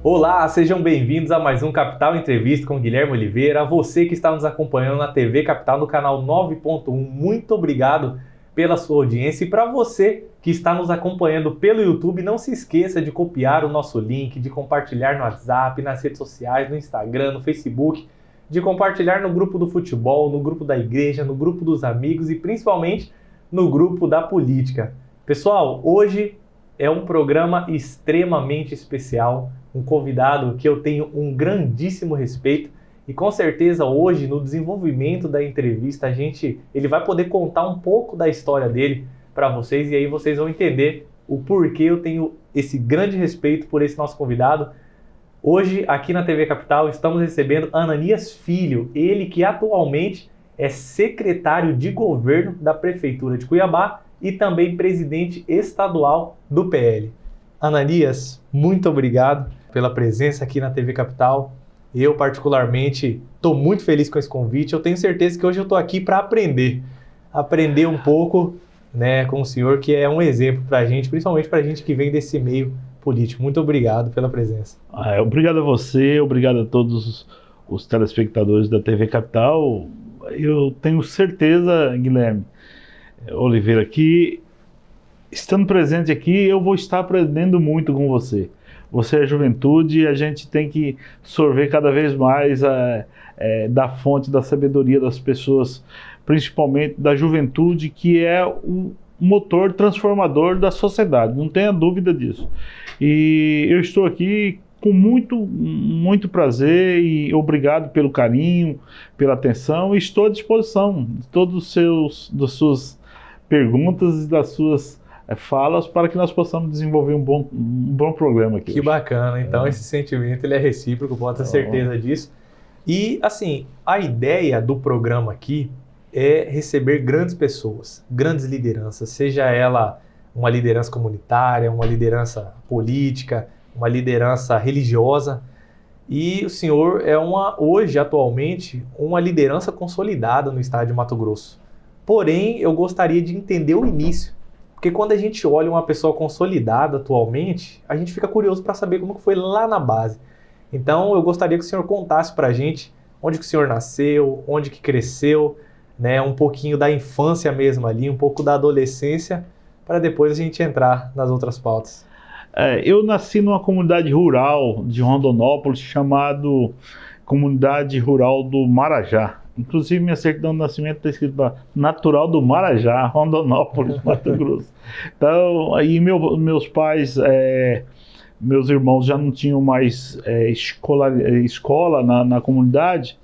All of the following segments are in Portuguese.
Olá, sejam bem-vindos a mais um Capital Entrevista com Guilherme Oliveira. A você que está nos acompanhando na TV Capital no canal 9.1, muito obrigado pela sua audiência. E para você que está nos acompanhando pelo YouTube, não se esqueça de copiar o nosso link, de compartilhar no WhatsApp, nas redes sociais, no Instagram, no Facebook, de compartilhar no grupo do futebol, no grupo da igreja, no grupo dos amigos e principalmente no grupo da política. Pessoal, hoje é um programa extremamente especial, um convidado que eu tenho um grandíssimo respeito e com certeza hoje no desenvolvimento da entrevista ele vai poder contar um pouco da história dele para vocês e aí vocês vão entender o porquê eu tenho esse grande respeito por esse nosso convidado. Hoje aqui na TV Capital estamos recebendo Ananias Filho, ele que atualmente é secretário de governo da Prefeitura de Cuiabá e também presidente estadual do PL. Ananias, muito obrigado pela presença aqui na TV Capital. Eu, particularmente, estou muito feliz com esse convite. Eu tenho certeza que hoje eu estou aqui para aprender um pouco, né, com o senhor, que é um exemplo para a gente, principalmente para a gente que vem desse meio político. Muito obrigado pela presença. Obrigado a você, obrigado a todos os telespectadores da TV Capital. Eu tenho certeza, Guilherme Oliveira, que estando presente aqui, eu vou estar aprendendo muito com você. Você é juventude e a gente tem que sorver cada vez mais da fonte da sabedoria das pessoas, principalmente da juventude, que é o motor transformador da sociedade, não tenha dúvida disso. E eu estou aqui com muito prazer e obrigado pelo carinho, pela atenção, e estou à disposição de das suas perguntas e das suas falas para que nós possamos desenvolver um bom programa aqui. Que hoje. Bacana, então esse sentimento ele é recíproco, pode ter certeza disso. E assim, a ideia do programa aqui é receber grandes pessoas, grandes lideranças, seja ela uma liderança comunitária, uma liderança política, uma liderança religiosa. E o senhor é hoje, atualmente, uma liderança consolidada no estado de Mato Grosso. Porém, eu gostaria de entender o início, porque quando a gente olha uma pessoa consolidada atualmente, a gente fica curioso para saber como que foi lá na base. Então, eu gostaria que o senhor contasse para a gente onde que o senhor nasceu, onde que cresceu, né, um pouquinho da infância mesmo ali, um pouco da adolescência, para depois a gente entrar nas outras pautas. Eu nasci numa comunidade rural de Rondonópolis, chamada Comunidade Rural do Marajá. Inclusive, minha certidão de nascimento está escrito natural do Marajá, Rondonópolis, Mato Grosso. Então, aí meus pais, meus irmãos já não tinham mais escola na comunidade.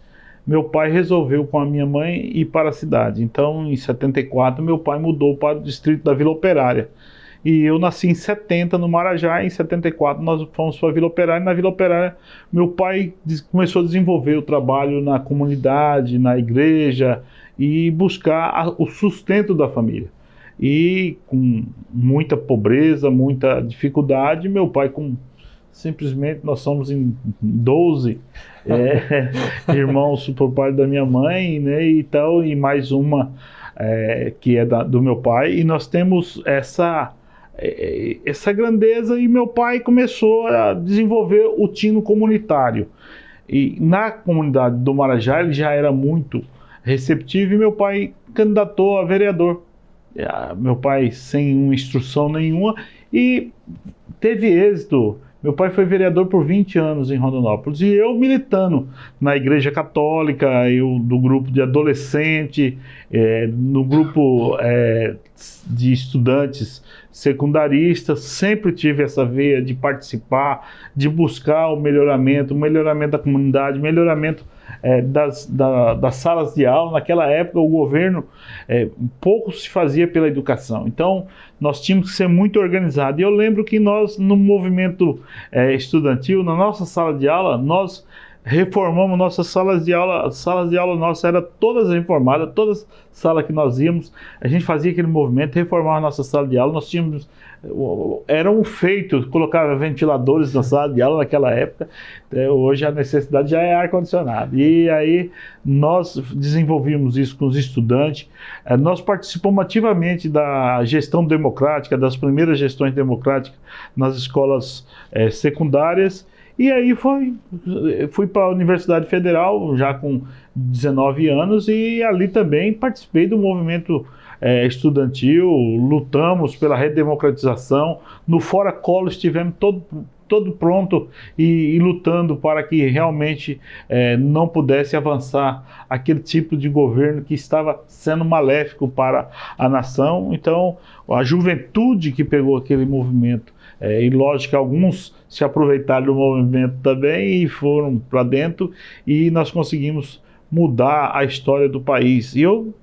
Meu pai resolveu com a minha mãe ir para a cidade. Então, em 74, meu pai mudou para o distrito da Vila Operária. E eu nasci em 70 no Marajá, e em 74 nós fomos para a Vila Operária. Na Vila Operária, meu pai começou a desenvolver o trabalho na comunidade, na igreja, e buscar o sustento da família. E com muita pobreza, muita dificuldade, meu pai, simplesmente nós somos em 12 irmãos por parte da minha mãe, né, e mais uma que é do meu pai, e nós temos essa grandeza, e meu pai começou a desenvolver o tino comunitário. E na comunidade do Marajá ele já era muito receptivo, e meu pai candidatou a vereador. Meu pai sem uma instrução nenhuma, e teve êxito. Meu pai foi vereador por 20 anos em Rondonópolis, e eu militando na Igreja Católica, eu do grupo de adolescente, no grupo de estudantes secundaristas, sempre tive essa veia de participar, de buscar o melhoramento da comunidade, melhoramento das salas de aula. Naquela época o governo pouco se fazia pela educação, então nós tínhamos que ser muito organizados. E eu lembro que nós, no movimento estudantil, na nossa sala de aula, nós reformamos nossas salas de aula nossas eram todas reformadas, todas as salas que nós íamos, a gente fazia aquele movimento, reformava a nossa sala de aula. Nós tínhamos, era um feito colocar ventiladores na sala de aula naquela época. Hoje a necessidade já é ar-condicionado, e aí nós desenvolvimos isso com os estudantes. Nós participamos ativamente da gestão democrática, das primeiras gestões democráticas nas escolas secundárias. E aí fui para a Universidade Federal, já com 19 anos, e ali também participei do movimento estudantil, lutamos pela redemocratização. No Fora Collor estivemos todo pronto e lutando para que realmente não pudesse avançar aquele tipo de governo que estava sendo maléfico para a nação. Então, a juventude que pegou aquele movimento, e lógico que alguns se aproveitaram do movimento também e foram para dentro, e nós conseguimos mudar a história do país. E eu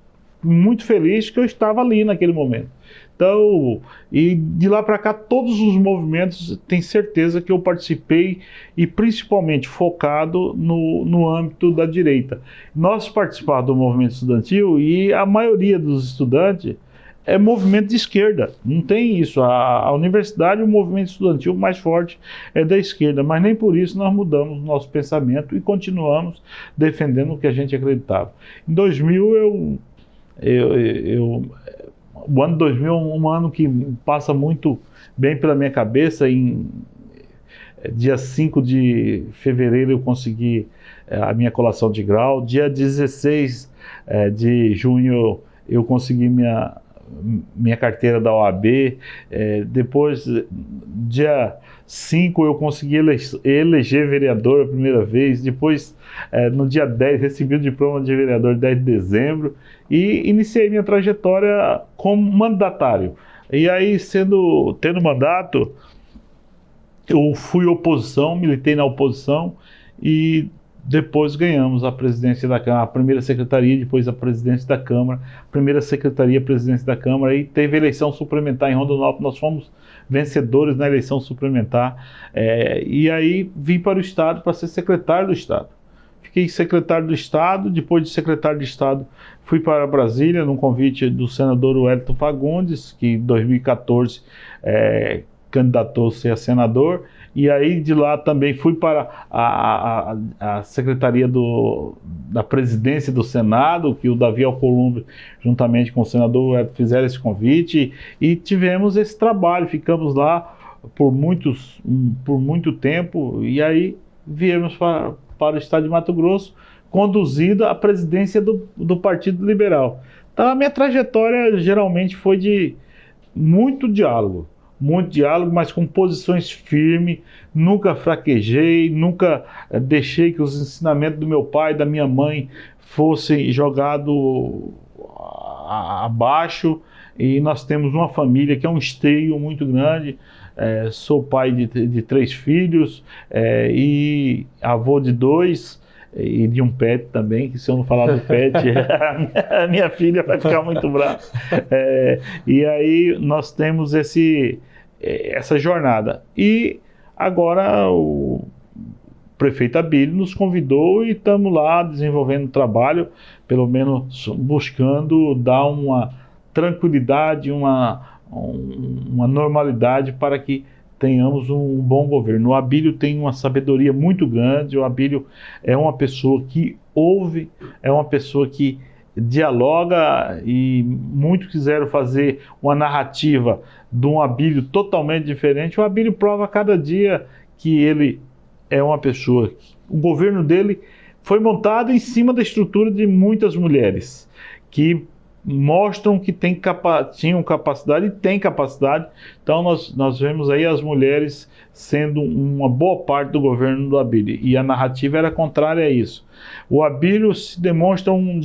muito feliz que eu estava ali naquele momento. Então, e de lá para cá, todos os movimentos, tenho certeza que eu participei, e principalmente focado no âmbito da direita. Nós participamos do movimento estudantil, e a maioria dos estudantes é movimento de esquerda, não tem isso. A universidade, o movimento estudantil mais forte é da esquerda, mas nem por isso nós mudamos nosso pensamento e continuamos defendendo o que a gente acreditava. Em 2000, o ano 2000 é um ano que passa muito bem pela minha cabeça. Em dia 5 de fevereiro eu consegui a minha colação de grau. Dia 16 de junho eu consegui minha carteira da OAB. Depois, dia 5 eu consegui eleger vereador a primeira vez. Depois, no dia 10, recebi o diploma de vereador 10 de dezembro e iniciei minha trajetória como mandatário. E aí, tendo mandato, eu fui oposição, militei na oposição, e depois ganhamos a presidência da Câmara, a primeira secretaria, depois a presidência da Câmara, primeira secretaria, presidência da Câmara, e teve eleição suplementar em Rondonópolis. Nós fomos vencedores na eleição suplementar, e aí vim para o Estado para ser secretário do Estado. Fiquei secretário do Estado. Depois de secretário de Estado, fui para Brasília, num convite do senador Wellington Fagundes, que em 2014 candidatou-se a senador. E aí de lá também fui para a secretaria da presidência do Senado, que o Davi Alcolumbre, juntamente com o senador, fizeram esse convite, e tivemos esse trabalho. Ficamos lá por muito tempo, e aí viemos para o estado de Mato Grosso, conduzida a presidência do Partido Liberal. Então a minha trajetória geralmente foi de muito diálogo, mas com posições firmes. Nunca fraquejei, nunca deixei que os ensinamentos do meu pai e da minha mãe fossem jogados abaixo. E nós temos uma família que é um esteio muito grande. Sou pai de 3 filhos, e avô de 2, e de um pet também, que se eu não falar do pet, a minha filha vai ficar muito brava. E aí nós temos essa jornada. E agora o prefeito Abílio nos convidou, e estamos lá desenvolvendo trabalho, pelo menos buscando dar uma tranquilidade, uma normalidade, para que tenhamos um bom governo. O Abílio tem uma sabedoria muito grande. O Abílio é uma pessoa que ouve, é uma pessoa que dialoga, e muitos quiseram fazer uma narrativa de um Abílio totalmente diferente. O Abílio prova a cada dia que ele é uma pessoa. O governo dele foi montado em cima da estrutura de muitas mulheres que mostram que tinham capacidade e têm capacidade. Então nós vemos aí as mulheres sendo uma boa parte do governo do Abílio, e a narrativa era contrária a isso. O Abílio se demonstra um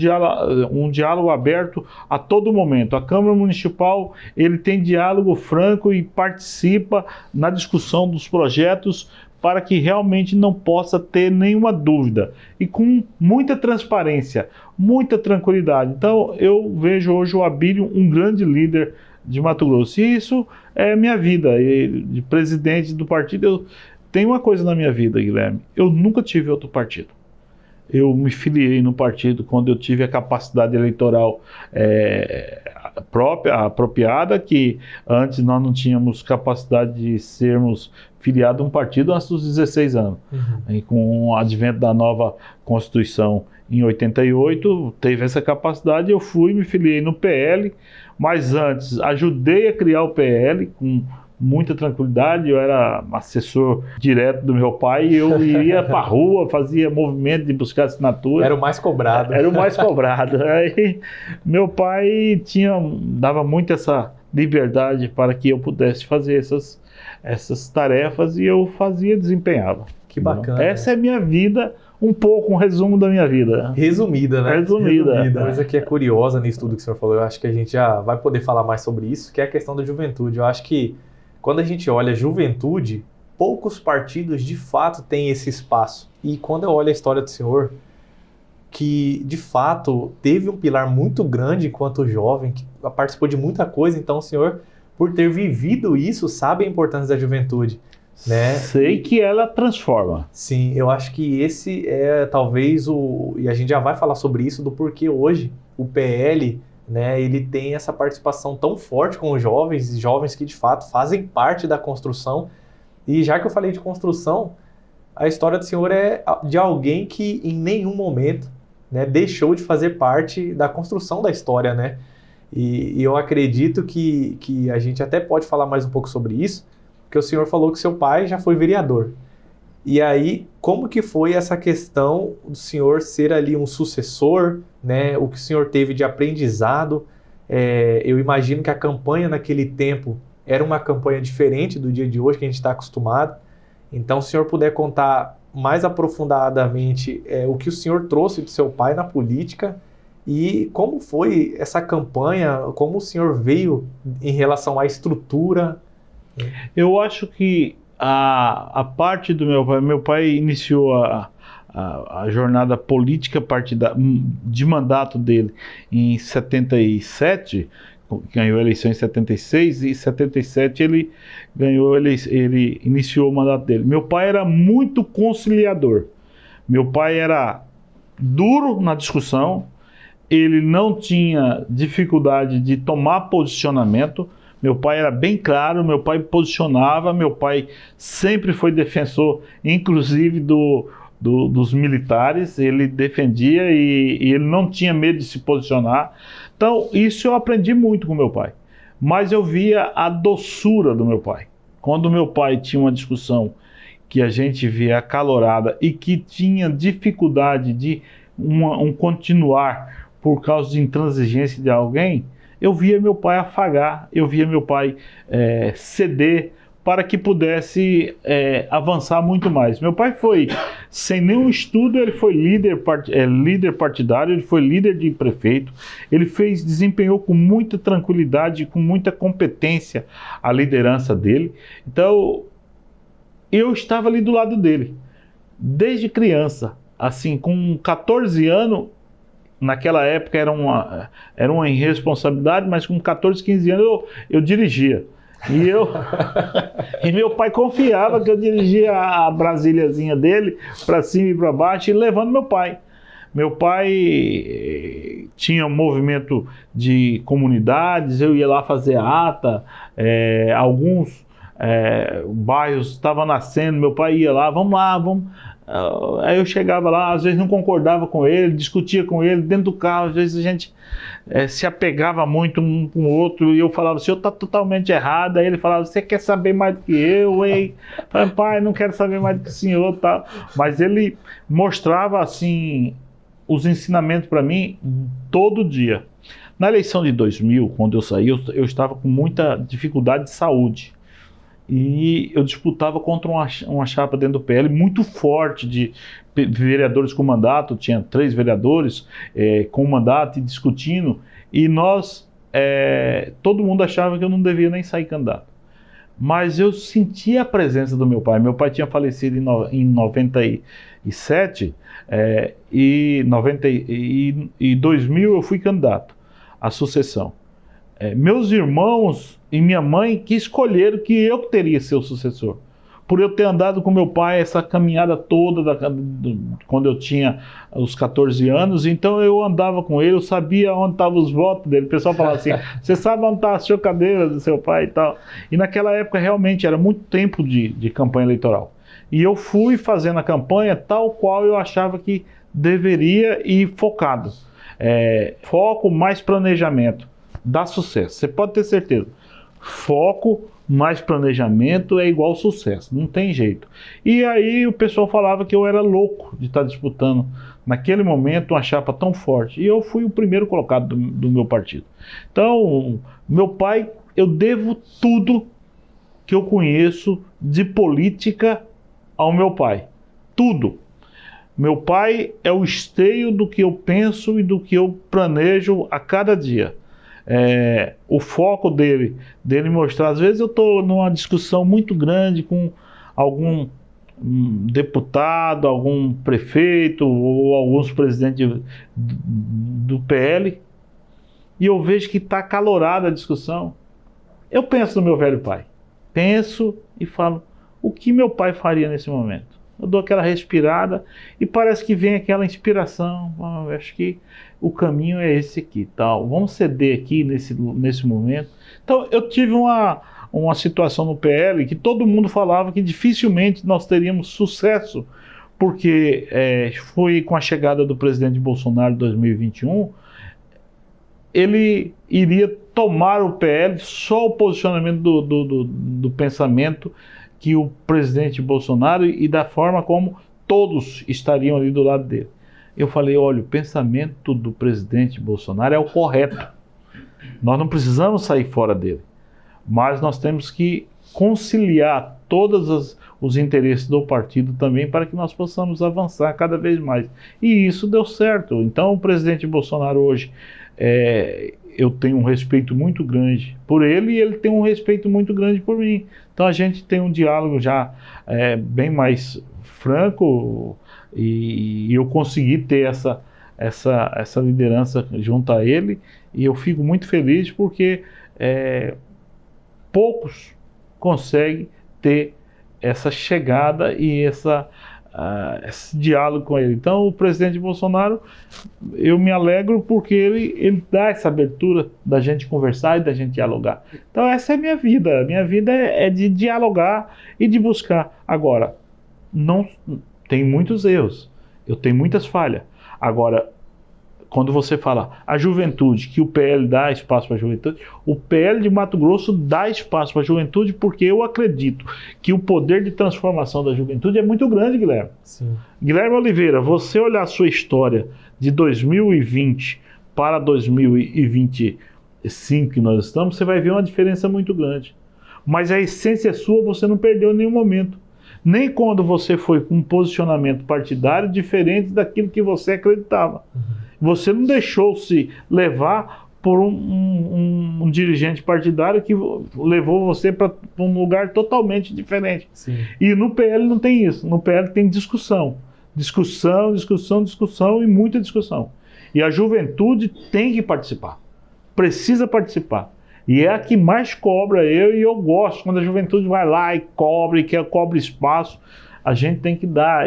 diálogo aberto a todo momento. A Câmara Municipal, ele tem diálogo franco e participa na discussão dos projetos, para que realmente não possa ter nenhuma dúvida, e com muita transparência, muita tranquilidade. Então eu vejo hoje o Abílio um grande líder de Mato Grosso, e isso é minha vida. De presidente do partido, eu tenho uma coisa na minha vida, Guilherme: eu nunca tive outro partido. Eu me filiei no partido quando eu tive a capacidade eleitoral apropriada, que antes nós não tínhamos capacidade de sermos filiados a um partido antes dos 16 anos. E com o advento da nova Constituição em 88, teve essa capacidade. Eu fui, me filiei no PL, mas antes ajudei a criar o PL com muita tranquilidade. Eu era assessor direto do meu pai e eu ia para a rua, fazia movimento de buscar assinatura. Era o mais cobrado. Era o mais cobrado. Aí, meu pai dava muito essa liberdade para que eu pudesse fazer essas tarefas e eu fazia, desempenhava. Que bacana. Essa é a minha vida, um pouco um resumo da minha vida. Resumida, né? Resumida. Coisa que é curiosa nisso tudo que o senhor falou, eu acho que a gente já vai poder falar mais sobre isso, que é a questão da juventude. Eu acho que quando a gente olha a juventude, poucos partidos de fato têm esse espaço. E quando eu olho a história do senhor, que de fato teve um pilar muito grande enquanto jovem, que participou de muita coisa, então o senhor, por ter vivido isso, sabe a importância da juventude, né? Sei que ela transforma. Sim, eu acho que esse é talvez e a gente já vai falar sobre isso, do porquê hoje o PL, né, ele tem essa participação tão forte com os jovens que de fato fazem parte da construção. E já que eu falei de construção, a história do senhor é de alguém que em nenhum momento, né, deixou de fazer parte da construção da história, né? E eu acredito que a gente até pode falar mais um pouco sobre isso, porque o senhor falou que seu pai já foi vereador. E aí, como que foi essa questão do senhor ser ali um sucessor, né? O que o senhor teve de aprendizado? Eu imagino que a campanha naquele tempo era uma campanha diferente do dia de hoje, que a gente está acostumado. Então, se o senhor puder contar mais aprofundadamente o que o senhor trouxe do seu pai na política e como foi essa campanha, como o senhor veio em relação à estrutura. Eu acho que a parte do meu pai iniciou a jornada política de mandato dele em 77, ganhou a eleição em 76, e em 77 ele iniciou o mandato dele. Meu pai era muito conciliador. Meu pai era duro na discussão, ele não tinha dificuldade de tomar posicionamento. Meu pai era bem claro, meu pai posicionava, meu pai sempre foi defensor, inclusive dos militares, ele defendia e ele não tinha medo de se posicionar. Então, isso eu aprendi muito com meu pai. Mas eu via a doçura do meu pai. Quando meu pai tinha uma discussão que a gente via acalorada e que tinha dificuldade de um continuar por causa de intransigência de alguém, eu via meu pai afagar, eu via meu pai ceder para que pudesse avançar muito mais. Meu pai foi, sem nenhum estudo, ele foi líder partidário, ele foi líder de prefeito, ele desempenhou com muita tranquilidade, com muita competência a liderança dele. Então, eu estava ali do lado dele, desde criança, assim, com 14 anos, naquela época era uma irresponsabilidade, mas com 14, 15 anos eu dirigia. E meu pai confiava que eu dirigia a Brasíliazinha dele para cima e para baixo, e levando meu pai. Meu pai tinha um movimento de comunidades, eu ia lá fazer ata, alguns bairros estavam nascendo, meu pai ia lá, vamos lá, vamos. Aí eu chegava lá, às vezes não concordava com ele, discutia com ele dentro do carro, às vezes a gente se apegava muito um com o outro, e eu falava, o senhor está totalmente errado. Aí ele falava, você quer saber mais do que eu, hein? Eu falei, pai, não quero saber mais do que o senhor, tá? Mas ele mostrava assim os ensinamentos para mim todo dia. Na eleição de 2000, quando eu saí, eu estava com muita dificuldade de saúde. E eu disputava contra uma chapa dentro do PL muito forte de vereadores com mandato. Tinha 3 vereadores com mandato e discutindo, e todo mundo achava que eu não devia nem sair candidato. Mas eu sentia a presença do meu pai. Meu pai tinha falecido em 97, e 2000 eu fui candidato à sucessão. Meus irmãos e minha mãe que escolheram que eu teria ser o sucessor, por eu ter andado com meu pai essa caminhada toda quando eu tinha os 14 anos. Então eu andava com ele, eu sabia onde estavam os votos dele. O pessoal falava assim, você sabe onde está a chocadeira do seu pai e tal. E naquela época realmente era muito tempo de campanha eleitoral, e eu fui fazendo a campanha tal qual eu achava que deveria, e focado, foco mais planejamento, dá sucesso, você pode ter certeza. foco mais planejamento é igual sucesso, não tem jeito. E aí o pessoal falava que eu era louco de estar disputando naquele momento uma chapa tão forte. E eu fui o primeiro colocado do meu partido. Então, meu pai, eu devo tudo que eu conheço de política ao meu pai. Tudo. Meu pai é o esteio do que eu penso e do que eu planejo a cada dia. O foco dele mostrar, às vezes eu estou numa discussão muito grande com algum deputado, algum prefeito ou alguns presidentes do PL, e eu vejo que está acalorada a discussão. Eu penso no meu velho pai, penso e falo, o que meu pai faria nesse momento? Eu dou aquela respirada e parece que vem aquela inspiração. Acho que o caminho é esse aqui, tal. Vamos ceder aqui nesse momento. Então eu tive uma situação no PL que todo mundo falava que dificilmente nós teríamos sucesso, porque foi com a chegada do presidente Bolsonaro em 2021, ele iria tomar o PL, só o posicionamento do pensamento que o presidente Bolsonaro e da forma como todos estariam ali do lado dele. Eu falei, olha, o pensamento do presidente Bolsonaro é o correto. Nós não precisamos sair fora dele, mas nós temos que conciliar todos os interesses do partido também para que nós possamos avançar cada vez mais. E isso deu certo. Então o presidente Bolsonaro hoje, eu tenho um respeito muito grande por ele e ele tem um respeito muito grande por mim. Então a gente tem um diálogo já bem mais franco e eu consegui ter essa liderança junto a ele e eu fico muito feliz porque poucos conseguem ter essa chegada e esse diálogo com ele. Então o presidente Bolsonaro, eu me alegro porque ele dá essa abertura da gente conversar e da gente dialogar. Então essa é a minha vida é de dialogar e de buscar. Agora, não tem muitos erros, eu tenho muitas falhas. Agora, quando você fala a juventude, que o PL dá espaço para a juventude, o PL de Mato Grosso dá espaço para a juventude porque eu acredito que o poder de transformação da juventude é muito grande, Guilherme. Sim. Guilherme Oliveira, você olhar a sua história de 2020 para 2025 que nós estamos, você vai ver uma diferença muito grande. Mas a essência sua você não perdeu em nenhum momento. Nem quando você foi com um posicionamento partidário diferente daquilo que você acreditava. Você não deixou-se levar por um dirigente partidário que levou você para um lugar totalmente diferente. Sim. E no PL não tem isso. No PL tem discussão. Discussão e muita discussão. E a juventude tem que participar. Precisa participar. E é a que mais cobra e eu gosto quando a juventude vai lá e cobra espaço. A gente tem que dar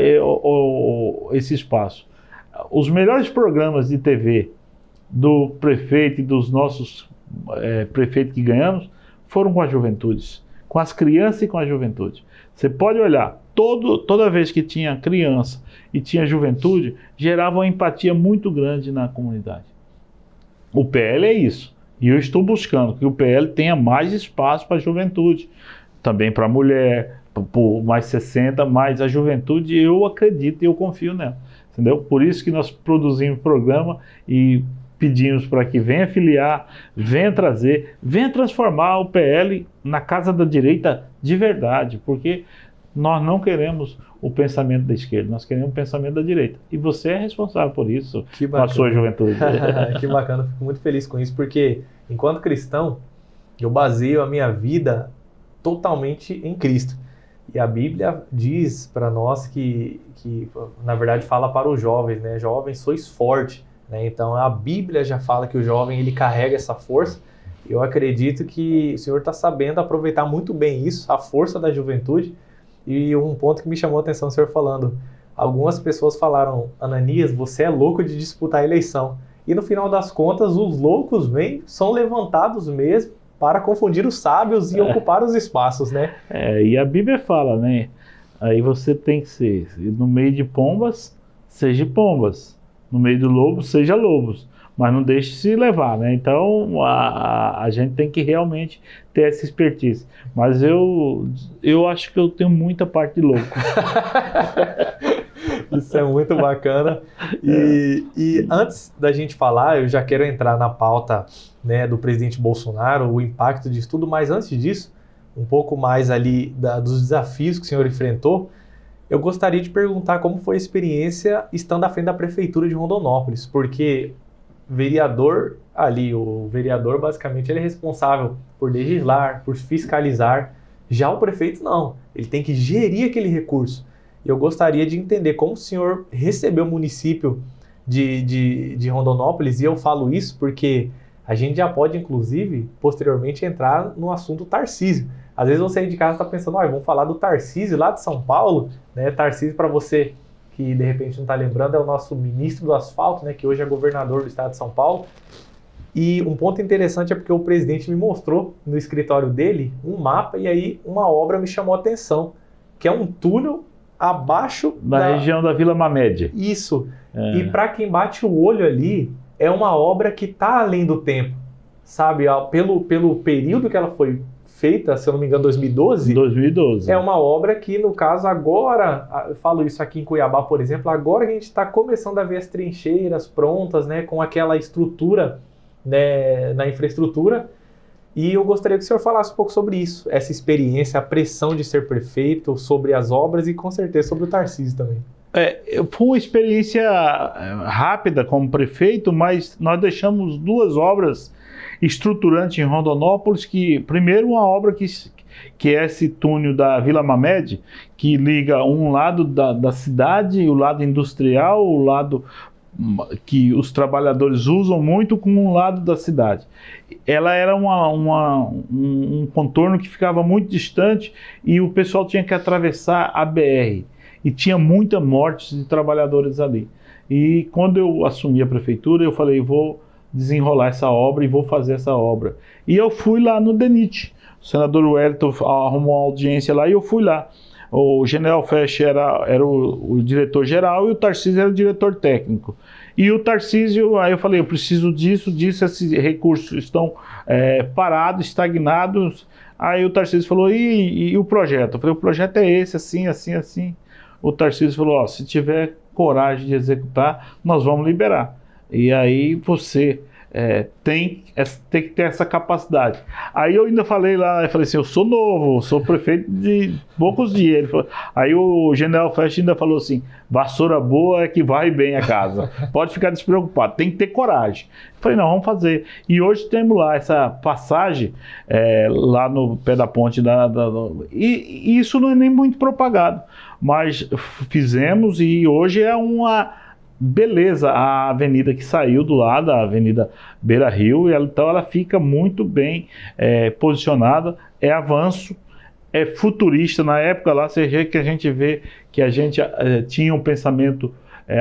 esse espaço. Os melhores programas de TV do prefeito e dos nossos prefeitos que ganhamos foram com as juventudes, com as crianças e com a juventude. Você pode olhar, toda vez que tinha criança e tinha juventude, gerava uma empatia muito grande na comunidade. O PL é isso. E eu estou buscando que o PL tenha mais espaço para a juventude, também para a mulher, por mais 60, mas a juventude eu acredito e eu confio nela. Entendeu? Por isso que nós produzimos programa e pedimos para que venha filiar, venha trazer, venha transformar o PL na casa da direita de verdade, porque nós não queremos o pensamento da esquerda, nós queremos o pensamento da direita. E você é responsável por isso, com a sua juventude. Que bacana, fico muito feliz com isso, porque enquanto cristão, eu baseio a minha vida totalmente em Cristo. E a Bíblia diz para nós que, na verdade, fala para os jovens, né? Jovens, sois fortes, né? Então, a Bíblia já fala que o jovem, ele carrega essa força. Eu acredito que o Senhor está sabendo aproveitar muito bem isso, a força da juventude. E um ponto que me chamou a atenção, o Senhor falando, algumas pessoas falaram, Ananias, você é louco de disputar a eleição. E no final das contas, os loucos são levantados mesmo, para confundir os sábios e ocupar os espaços, né? E a Bíblia fala, né? Aí você tem que ser, no meio de pombas, seja pombas. No meio do lobo, seja lobos. mas não deixe se levar, né? Então a gente tem que realmente ter essa expertise. Mas eu acho que eu tenho muita parte de louco. Isso é muito bacana. E antes da gente falar, eu já quero entrar na pauta, né, do presidente Bolsonaro, o impacto disso tudo, mas antes disso, um pouco mais ali dos desafios que o senhor enfrentou, eu gostaria de perguntar como foi a experiência estando à frente da prefeitura de Rondonópolis, porque vereador ali, o vereador basicamente ele é responsável por legislar, por fiscalizar, já o prefeito não, ele tem que gerir aquele recurso. E eu gostaria de entender como o senhor recebeu o município de Rondonópolis, e eu falo isso porque a gente já pode, inclusive, posteriormente entrar no assunto Tarcísio. Às vezes você aí de casa está pensando, vamos falar do Tarcísio lá de São Paulo, né? Tarcísio, para você que de repente não está lembrando, é o nosso ministro do asfalto, né? Que hoje é governador do estado de São Paulo. E um ponto interessante é porque o presidente me mostrou no escritório dele um mapa, e aí uma obra me chamou a atenção, que é um túnel abaixo da região da Vila Mamed. Isso. E para quem bate o olho ali, é uma obra que está além do tempo, sabe? Pelo período que ela foi feita, se eu não me engano, 2012. 2012. É uma obra que, no caso, agora, eu falo isso aqui em Cuiabá, por exemplo, agora que a gente está começando a ver as trincheiras prontas, né, com aquela estrutura, né, na infraestrutura. E eu gostaria que o senhor falasse um pouco sobre isso, essa experiência, a pressão de ser prefeito, sobre as obras e com certeza sobre o Tarcísio também. Foi uma experiência rápida como prefeito, mas nós deixamos 2 obras estruturantes em Rondonópolis, que primeiro uma obra que é esse túnel da Vila Mamed, que liga um lado da cidade, o lado industrial, o lado que os trabalhadores usam muito, com um lado da cidade. Ela era um contorno que ficava muito distante e o pessoal tinha que atravessar a BR. E tinha muita morte de trabalhadores ali. E quando eu assumi a prefeitura, eu falei, vou desenrolar essa obra e vou fazer essa obra. E eu fui lá no DENIT. O senador Wellington arrumou uma audiência lá e eu fui lá. O General Fesch era o diretor-geral e o Tarcísio era o diretor técnico. E o Tarcísio, aí eu falei, eu preciso disso, esses recursos estão parados, estagnados. Aí o Tarcísio falou, e o projeto? Eu falei, o projeto é esse, assim, assim, assim. O Tarcísio falou, se tiver coragem de executar, nós vamos liberar. E aí você tem que ter essa capacidade. Aí eu ainda falei lá, eu falei assim, eu sou novo, sou prefeito de poucos dias. Ele falou, aí o General Fesch ainda falou assim, vassoura boa é que varre bem a casa. Pode ficar despreocupado, tem que ter coragem. Eu falei, não, vamos fazer. E hoje temos lá essa passagem, lá no pé da ponte e isso não é nem muito propagado. Mas fizemos e hoje é uma beleza a avenida que saiu do lado, a Avenida Beira Rio, então ela fica muito bem posicionada, é avanço, é futurista. Na época lá, que a gente vê que a gente tinha um pensamento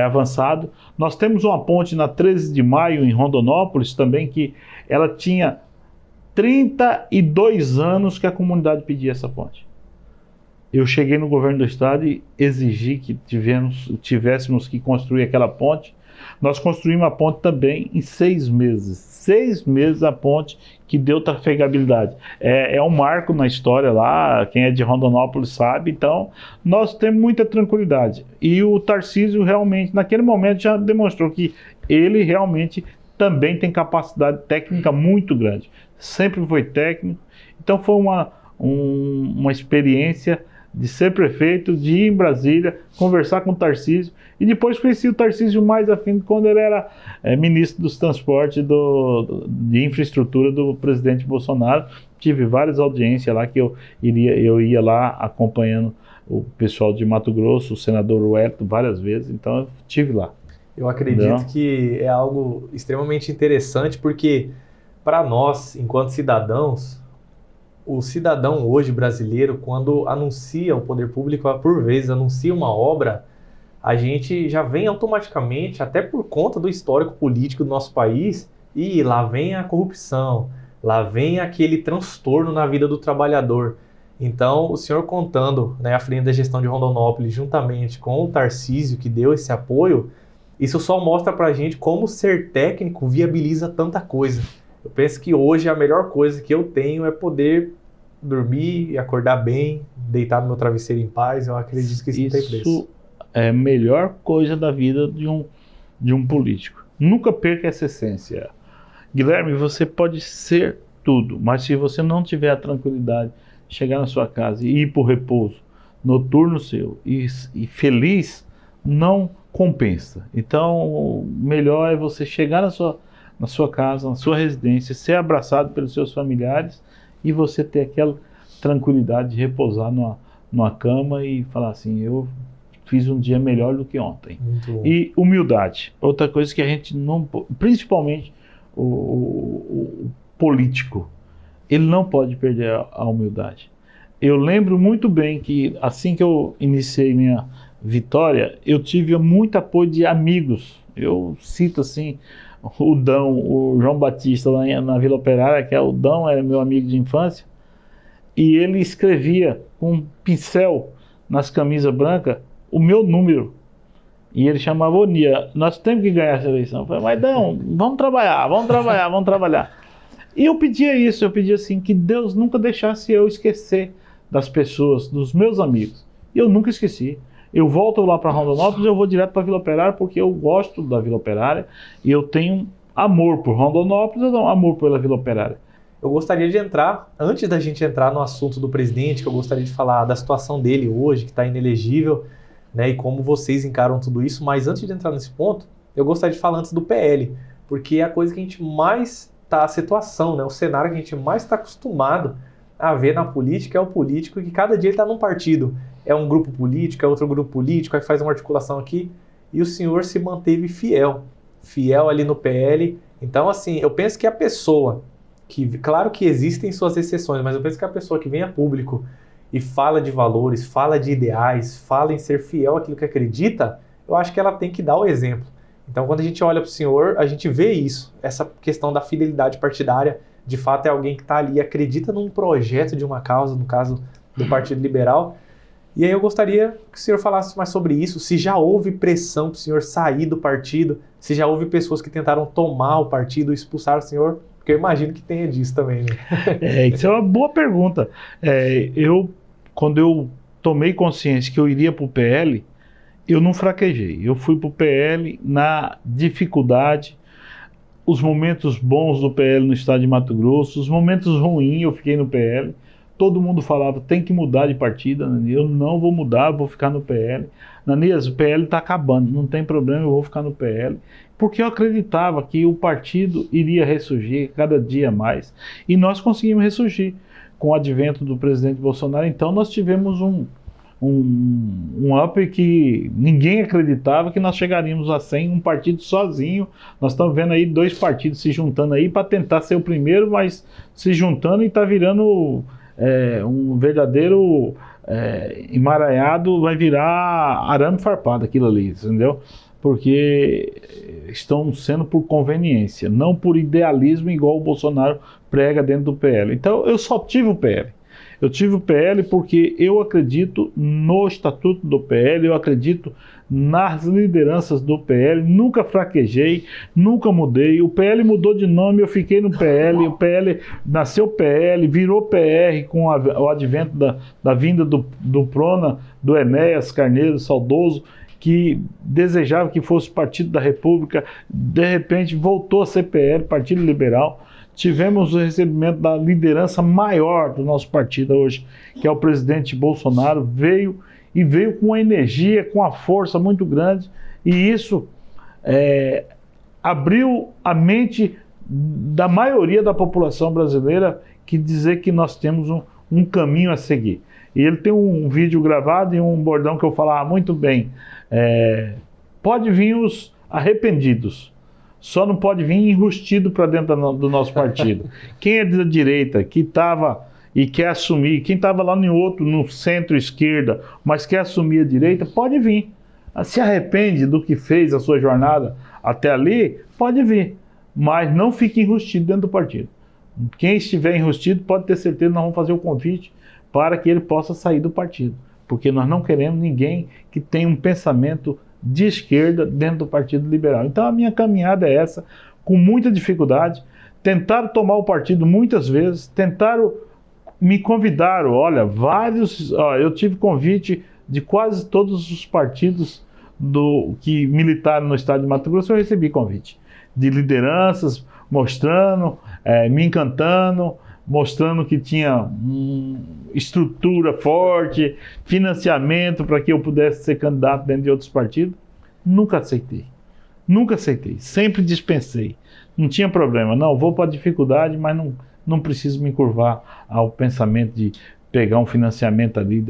avançado. Nós temos uma ponte na 13 de maio em Rondonópolis também, que ela tinha 32 anos que a comunidade pedia essa ponte. Eu cheguei no governo do estado e exigi que tivéssemos que construir aquela ponte. Nós construímos a ponte também em 6 meses. 6 meses a ponte que deu trafegabilidade. É um marco na história lá, quem é de Rondonópolis sabe. Então, nós temos muita tranquilidade. E o Tarcísio realmente, naquele momento, já demonstrou que ele realmente também tem capacidade técnica muito grande. Sempre foi técnico. Então, foi uma experiência de ser prefeito, de ir em Brasília, conversar com o Tarcísio, e depois conheci o Tarcísio mais a fundo quando ele era ministro dos transportes de infraestrutura do presidente Bolsonaro. Tive várias audiências lá que eu ia lá acompanhando o pessoal de Mato Grosso, o senador Wellington, várias vezes, então eu estive lá. Eu acredito que é algo extremamente interessante, porque para nós, enquanto cidadãos, o cidadão hoje brasileiro, quando anuncia o poder público, por vezes anuncia uma obra, a gente já vem automaticamente, até por conta do histórico político do nosso país, e lá vem a corrupção, lá vem aquele transtorno na vida do trabalhador. Então, o senhor contando, né, à frente da gestão de Rondonópolis, juntamente com o Tarcísio, que deu esse apoio, Isso só mostra pra gente como ser técnico viabiliza tanta coisa. Eu penso que hoje a melhor coisa que eu tenho é poder dormir e acordar bem, deitar no meu travesseiro em paz. Eu acredito que isso não tem preço. Isso é a melhor coisa da vida de um político. Nunca perca essa essência. Guilherme, você pode ser tudo, mas se você não tiver a tranquilidade de chegar na sua casa e ir para o repouso noturno seu e feliz, não compensa. Então, melhor é você chegar na sua casa, na sua residência, ser abraçado pelos seus familiares e você ter aquela tranquilidade de repousar numa cama e falar assim, eu fiz um dia melhor do que ontem. E humildade. Outra coisa que a gente não... Principalmente o político, ele não pode perder a humildade. Eu lembro muito bem que assim que eu iniciei minha vitória, eu tive muito apoio de amigos. Eu cito assim, o Dão, o João Batista lá na Vila Operária, que é o Dão, era meu amigo de infância, e ele escrevia com um pincel nas camisas brancas o meu número. E ele chamava Onia, nós temos que ganhar essa eleição. Eu falei, mas não, vamos trabalhar, vamos trabalhar, vamos trabalhar. E eu pedia isso, eu pedia assim, que Deus nunca deixasse eu esquecer das pessoas, dos meus amigos. E eu nunca esqueci. Eu volto lá para Rondonópolis, eu vou direto para Vila Operária, porque eu gosto da Vila Operária, e eu tenho amor por Rondonópolis, eu tenho amor pela Vila Operária. Eu gostaria de entrar, antes da gente entrar no assunto do presidente, que eu gostaria de falar da situação dele hoje, que está inelegível, né, e como vocês encaram tudo isso, mas antes de entrar nesse ponto, eu gostaria de falar antes do PL, porque é a coisa que a gente mais está, a situação, né, o cenário que a gente mais está acostumado a ver na política é o político que cada dia ele está num partido, é um grupo político, é outro grupo político, aí faz uma articulação aqui, e o senhor se manteve fiel ali no PL. Então, assim, eu penso que a pessoa que, claro que existem suas exceções, mas eu penso que a pessoa que vem a público e fala de valores, fala de ideais, fala em ser fiel àquilo que acredita, eu acho que ela tem que dar o exemplo. Então, quando a gente olha para o senhor, a gente vê isso, essa questão da fidelidade partidária, de fato é alguém que está ali, acredita num projeto de uma causa, no caso do Partido Liberal. E aí eu gostaria que o senhor falasse mais sobre isso, se já houve pressão para o senhor sair do partido, se já houve pessoas que tentaram tomar o partido, expulsar o senhor, porque eu imagino que tenha disso também, né? Isso é uma boa pergunta. Quando eu tomei consciência que eu iria para o PL, eu não fraquejei. Eu fui para o PL na dificuldade, os momentos bons do PL no estado de Mato Grosso, os momentos ruins eu fiquei no PL. Todo mundo falava, tem que mudar de partido, Ananias. Eu não vou mudar, vou ficar no PL. Ananias, o PL está acabando, não tem problema, eu vou ficar no PL. Porque eu acreditava que o partido iria ressurgir cada dia mais. E nós conseguimos ressurgir com o advento do presidente Bolsonaro. Então nós tivemos um up que ninguém acreditava que nós chegaríamos a 100, um partido sozinho. Nós estamos vendo aí 2 partidos se juntando aí para tentar ser o primeiro, mas se juntando e está virando um verdadeiro emaranhado, vai virar arame farpado aquilo ali, entendeu? Porque estão sendo por conveniência, não por idealismo igual o Bolsonaro prega dentro do PL. Então eu só tive o PL. Eu tive o PL porque eu acredito no estatuto do PL, eu acredito nas lideranças do PL, nunca fraquejei, nunca mudei. O PL mudou de nome, eu fiquei no PL, o PL nasceu PL, virou PR com o advento da vinda do Prona, do Enéas Carneiro, saudoso, que desejava que fosse Partido da República, de repente voltou a ser PL, Partido Liberal. Tivemos o recebimento da liderança maior do nosso partido hoje, que é o presidente Bolsonaro, veio com uma energia, com uma força muito grande, e isso abriu a mente da maioria da população brasileira, que dizer que nós temos um caminho a seguir. E ele tem um vídeo gravado e um bordão que eu falava muito bem, pode vir os arrependidos, só não pode vir enrustido para dentro do nosso partido. Quem é da direita, que estava e quer assumir, quem estava lá no centro-esquerda, mas quer assumir a direita, pode vir. Se arrepende do que fez a sua jornada até ali, pode vir. Mas não fique enrustido dentro do partido. Quem estiver enrustido, pode ter certeza que nós vamos fazer o convite para que ele possa sair do partido. Porque nós não queremos ninguém que tenha um pensamento de esquerda dentro do Partido Liberal. Então a minha caminhada é essa, com muita dificuldade. Tentaram tomar o partido muitas vezes, tentaram, me convidaram, olha, eu tive convite de quase todos os partidos que militaram no estado de Mato Grosso. Eu recebi convite de lideranças mostrando, me encantando, mostrando que tinha estrutura forte, financiamento para que eu pudesse ser candidato dentro de outros partidos. Nunca aceitei, sempre dispensei. Não tinha problema, não, vou para a dificuldade, mas não preciso me curvar ao pensamento de pegar um financiamento ali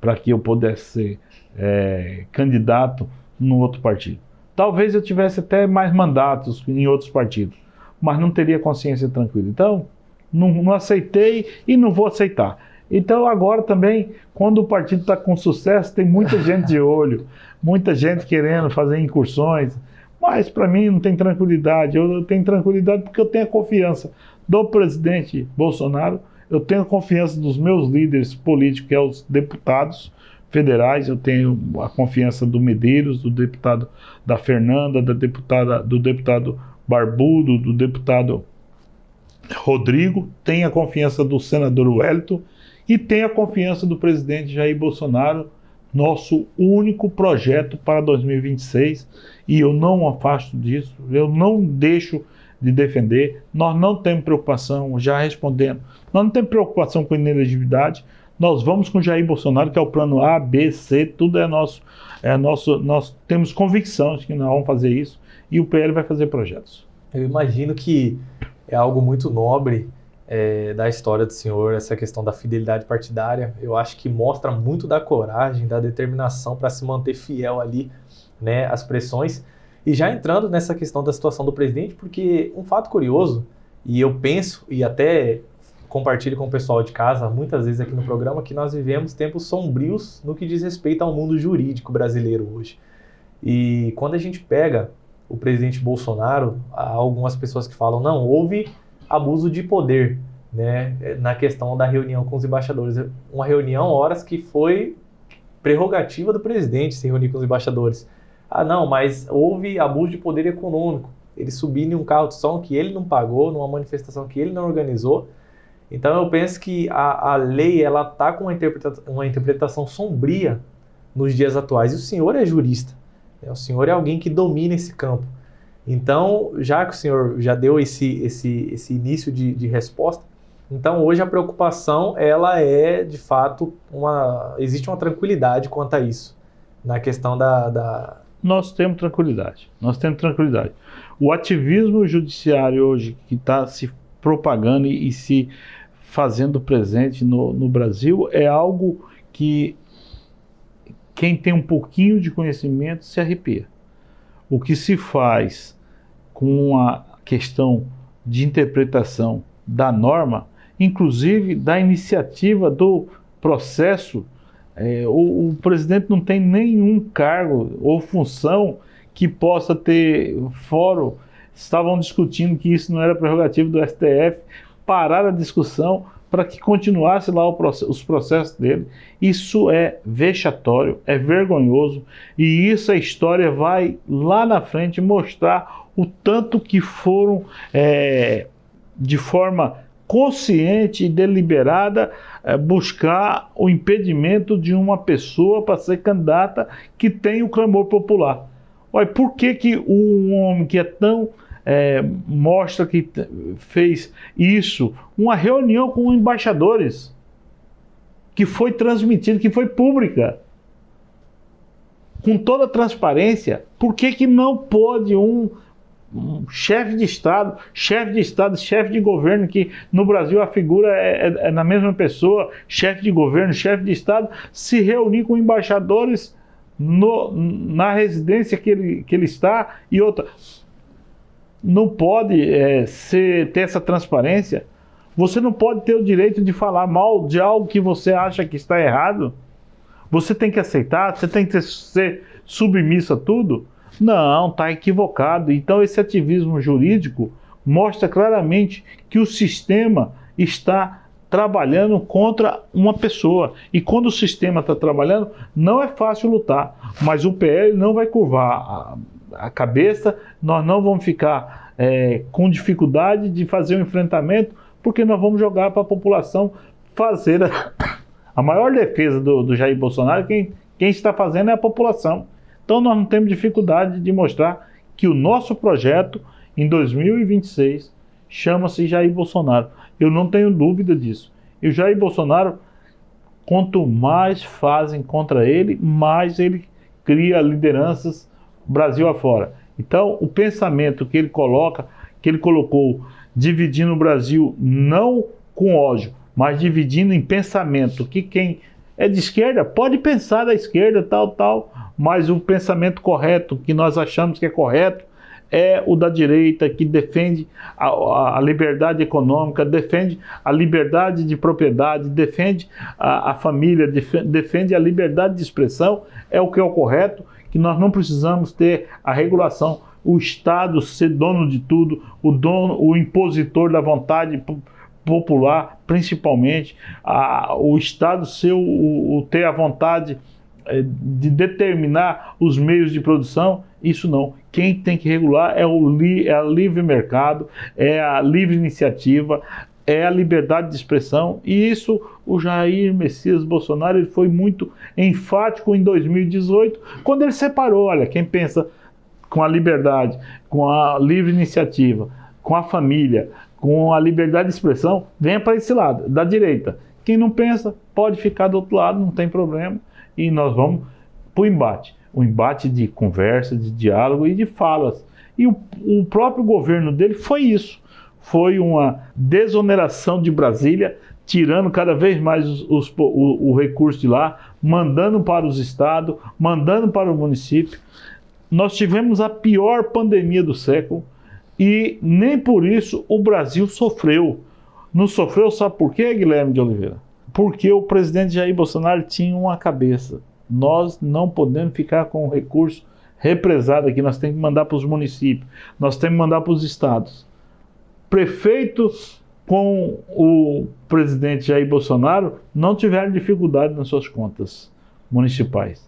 para que eu pudesse ser candidato no outro partido. Talvez eu tivesse até mais mandatos em outros partidos, mas não teria consciência tranquila. Então, não aceitei e não vou aceitar. Então agora também, quando o partido está com sucesso, tem muita gente de olho, muita gente querendo fazer incursões, mas para mim não tem tranquilidade. Eu tenho tranquilidade porque eu tenho a confiança do presidente Bolsonaro, eu tenho a confiança dos meus líderes políticos, que são os deputados federais, eu tenho a confiança do Medeiros, do deputado da Fernanda, do deputado Barbudo, do deputado Rodrigo, tem a confiança do senador Wellington e tem a confiança do presidente Jair Bolsonaro, nosso único projeto para 2026, e eu não afasto disso, eu não deixo de defender. Nós não temos preocupação, já respondendo, nós não temos preocupação com inelegibilidade, nós vamos com Jair Bolsonaro, que é o plano A, B, C, tudo é nosso, nós temos convicção de que nós vamos fazer isso, e o PL vai fazer projetos. Eu imagino que é algo muito nobre da história do senhor, essa questão da fidelidade partidária. Eu acho que mostra muito da coragem, da determinação para se manter fiel ali, né, às pressões. E já entrando nessa questão da situação do presidente, porque um fato curioso, e eu penso, e até compartilho com o pessoal de casa, muitas vezes aqui no programa, que nós vivemos tempos sombrios no que diz respeito ao mundo jurídico brasileiro hoje. E quando a gente pega o presidente Bolsonaro, há algumas pessoas que falam, não, houve abuso de poder, né, na questão da reunião com os embaixadores. Uma reunião, horas que foi prerrogativa do presidente se reunir com os embaixadores. Ah, não, mas houve abuso de poder econômico. Ele subiu em um carro de som que ele não pagou, numa manifestação que ele não organizou. Então eu penso que a lei ela está com uma interpretação sombria nos dias atuais. E o senhor é jurista, né? O senhor é alguém que domina esse campo. Então, já que o senhor já deu esse início de resposta, então hoje a preocupação ela é, de fato, existe uma tranquilidade quanto a isso, na questão da... Nós temos tranquilidade. O ativismo judiciário hoje que está se propagando e se fazendo presente no Brasil é algo que quem tem um pouquinho de conhecimento se arrepia. O que se faz com a questão de interpretação da norma, inclusive da iniciativa do processo, o presidente não tem nenhum cargo ou função que possa ter fórum. Estavam discutindo que isso não era prerrogativa do STF, pararam a discussão para que continuasse lá os processos dele. Isso é vexatório, é vergonhoso, e isso a história vai lá na frente mostrar o tanto que foram, de forma consciente e deliberada, buscar o impedimento de uma pessoa para ser candidata que tem o clamor popular. Olha, por que um homem que é tão... mostra que fez isso, uma reunião com embaixadores, que foi transmitida, que foi pública, com toda transparência, por que não pode um chefe de Estado, chefe de governo, que no Brasil a figura é na mesma pessoa, chefe de governo, chefe de Estado, se reunir com embaixadores na residência que ele está, e outra... Não pode ter essa transparência. Você não pode ter o direito de falar mal de algo que você acha que está errado. Você tem que aceitar, você tem que ser submisso a tudo. Não, está equivocado. Então esse ativismo jurídico mostra claramente que o sistema está trabalhando contra uma pessoa. E quando o sistema está trabalhando, não é fácil lutar. Mas o PL não vai curvar a cabeça, nós não vamos ficar com dificuldade de fazer o enfrentamento, porque nós vamos jogar para a população fazer a maior defesa do Jair Bolsonaro. Quem está fazendo é a população. Então nós não temos dificuldade de mostrar que o nosso projeto em 2026 chama-se Jair Bolsonaro. Eu não tenho dúvida disso. E o Jair Bolsonaro, quanto mais fazem contra ele, mais ele cria lideranças Brasil afora. Então, o pensamento que ele colocou, dividindo o Brasil não com ódio, mas dividindo em pensamento, que quem é de esquerda pode pensar da esquerda, tal, mas o pensamento correto, que nós achamos que é correto, é o da direita, que defende a liberdade econômica, defende a liberdade de propriedade, defende a família, defende a liberdade de expressão, é o que é o correto, que nós não precisamos ter a regulação, o Estado ser dono de tudo, o impositor da vontade popular, principalmente, o Estado ter a vontade de determinar os meios de produção. Isso não. Quem tem que regular é a livre mercado, é a livre iniciativa, é a liberdade de expressão. E isso o Jair Messias Bolsonaro ele foi muito enfático em 2018, quando ele separou. Olha, quem pensa com a liberdade, com a livre iniciativa, com a família, com a liberdade de expressão, venha para esse lado, da direita. Quem não pensa, pode ficar do outro lado, não tem problema. E nós vamos para o embate. O embate de conversa, de diálogo e de falas. E o próprio governo dele foi isso. Foi uma desoneração de Brasília, tirando cada vez mais o recurso de lá, mandando para os estados, mandando para o município. Nós tivemos a pior pandemia do século e nem por isso o Brasil sofreu. Não sofreu, sabe por quê, Guilherme de Oliveira? Porque o presidente Jair Bolsonaro tinha uma cabeça. Nós não podemos ficar com o recurso represado aqui, nós temos que mandar para os municípios, nós temos que mandar para os estados. Prefeito com o presidente Jair Bolsonaro não tiveram dificuldade nas suas contas municipais.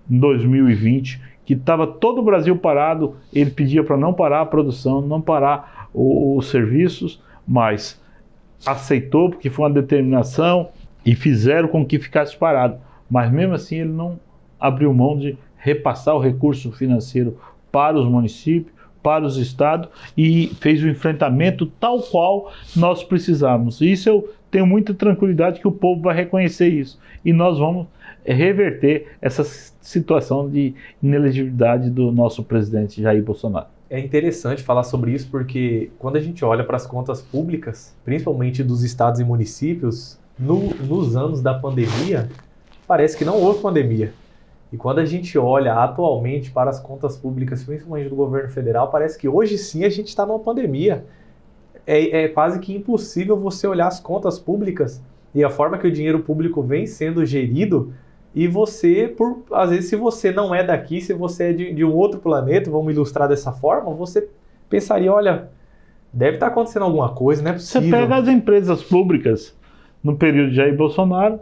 Em 2020, que estava todo o Brasil parado, ele pedia para não parar a produção, não parar os serviços, mas aceitou porque foi uma determinação e fizeram com que ficasse parado. Mas mesmo assim ele não abriu mão de repassar o recurso financeiro para os municípios, para os estados e fez o enfrentamento tal qual nós precisávamos. Isso eu tenho muita tranquilidade que o povo vai reconhecer isso. E nós vamos reverter essa situação de inelegibilidade do nosso presidente Jair Bolsonaro. É interessante falar sobre isso porque quando a gente olha para as contas públicas, principalmente dos estados e municípios, nos anos da pandemia, parece que não houve pandemia. E quando a gente olha atualmente para as contas públicas, principalmente do governo federal, parece que hoje sim a gente está numa pandemia. É quase que impossível você olhar as contas públicas e a forma que o dinheiro público vem sendo gerido e você, às vezes, se você não é daqui, se você é de um outro planeta, vamos ilustrar dessa forma, você pensaria, olha, deve estar acontecendo alguma coisa, não é possível. Você pega as empresas públicas no período de Jair Bolsonaro,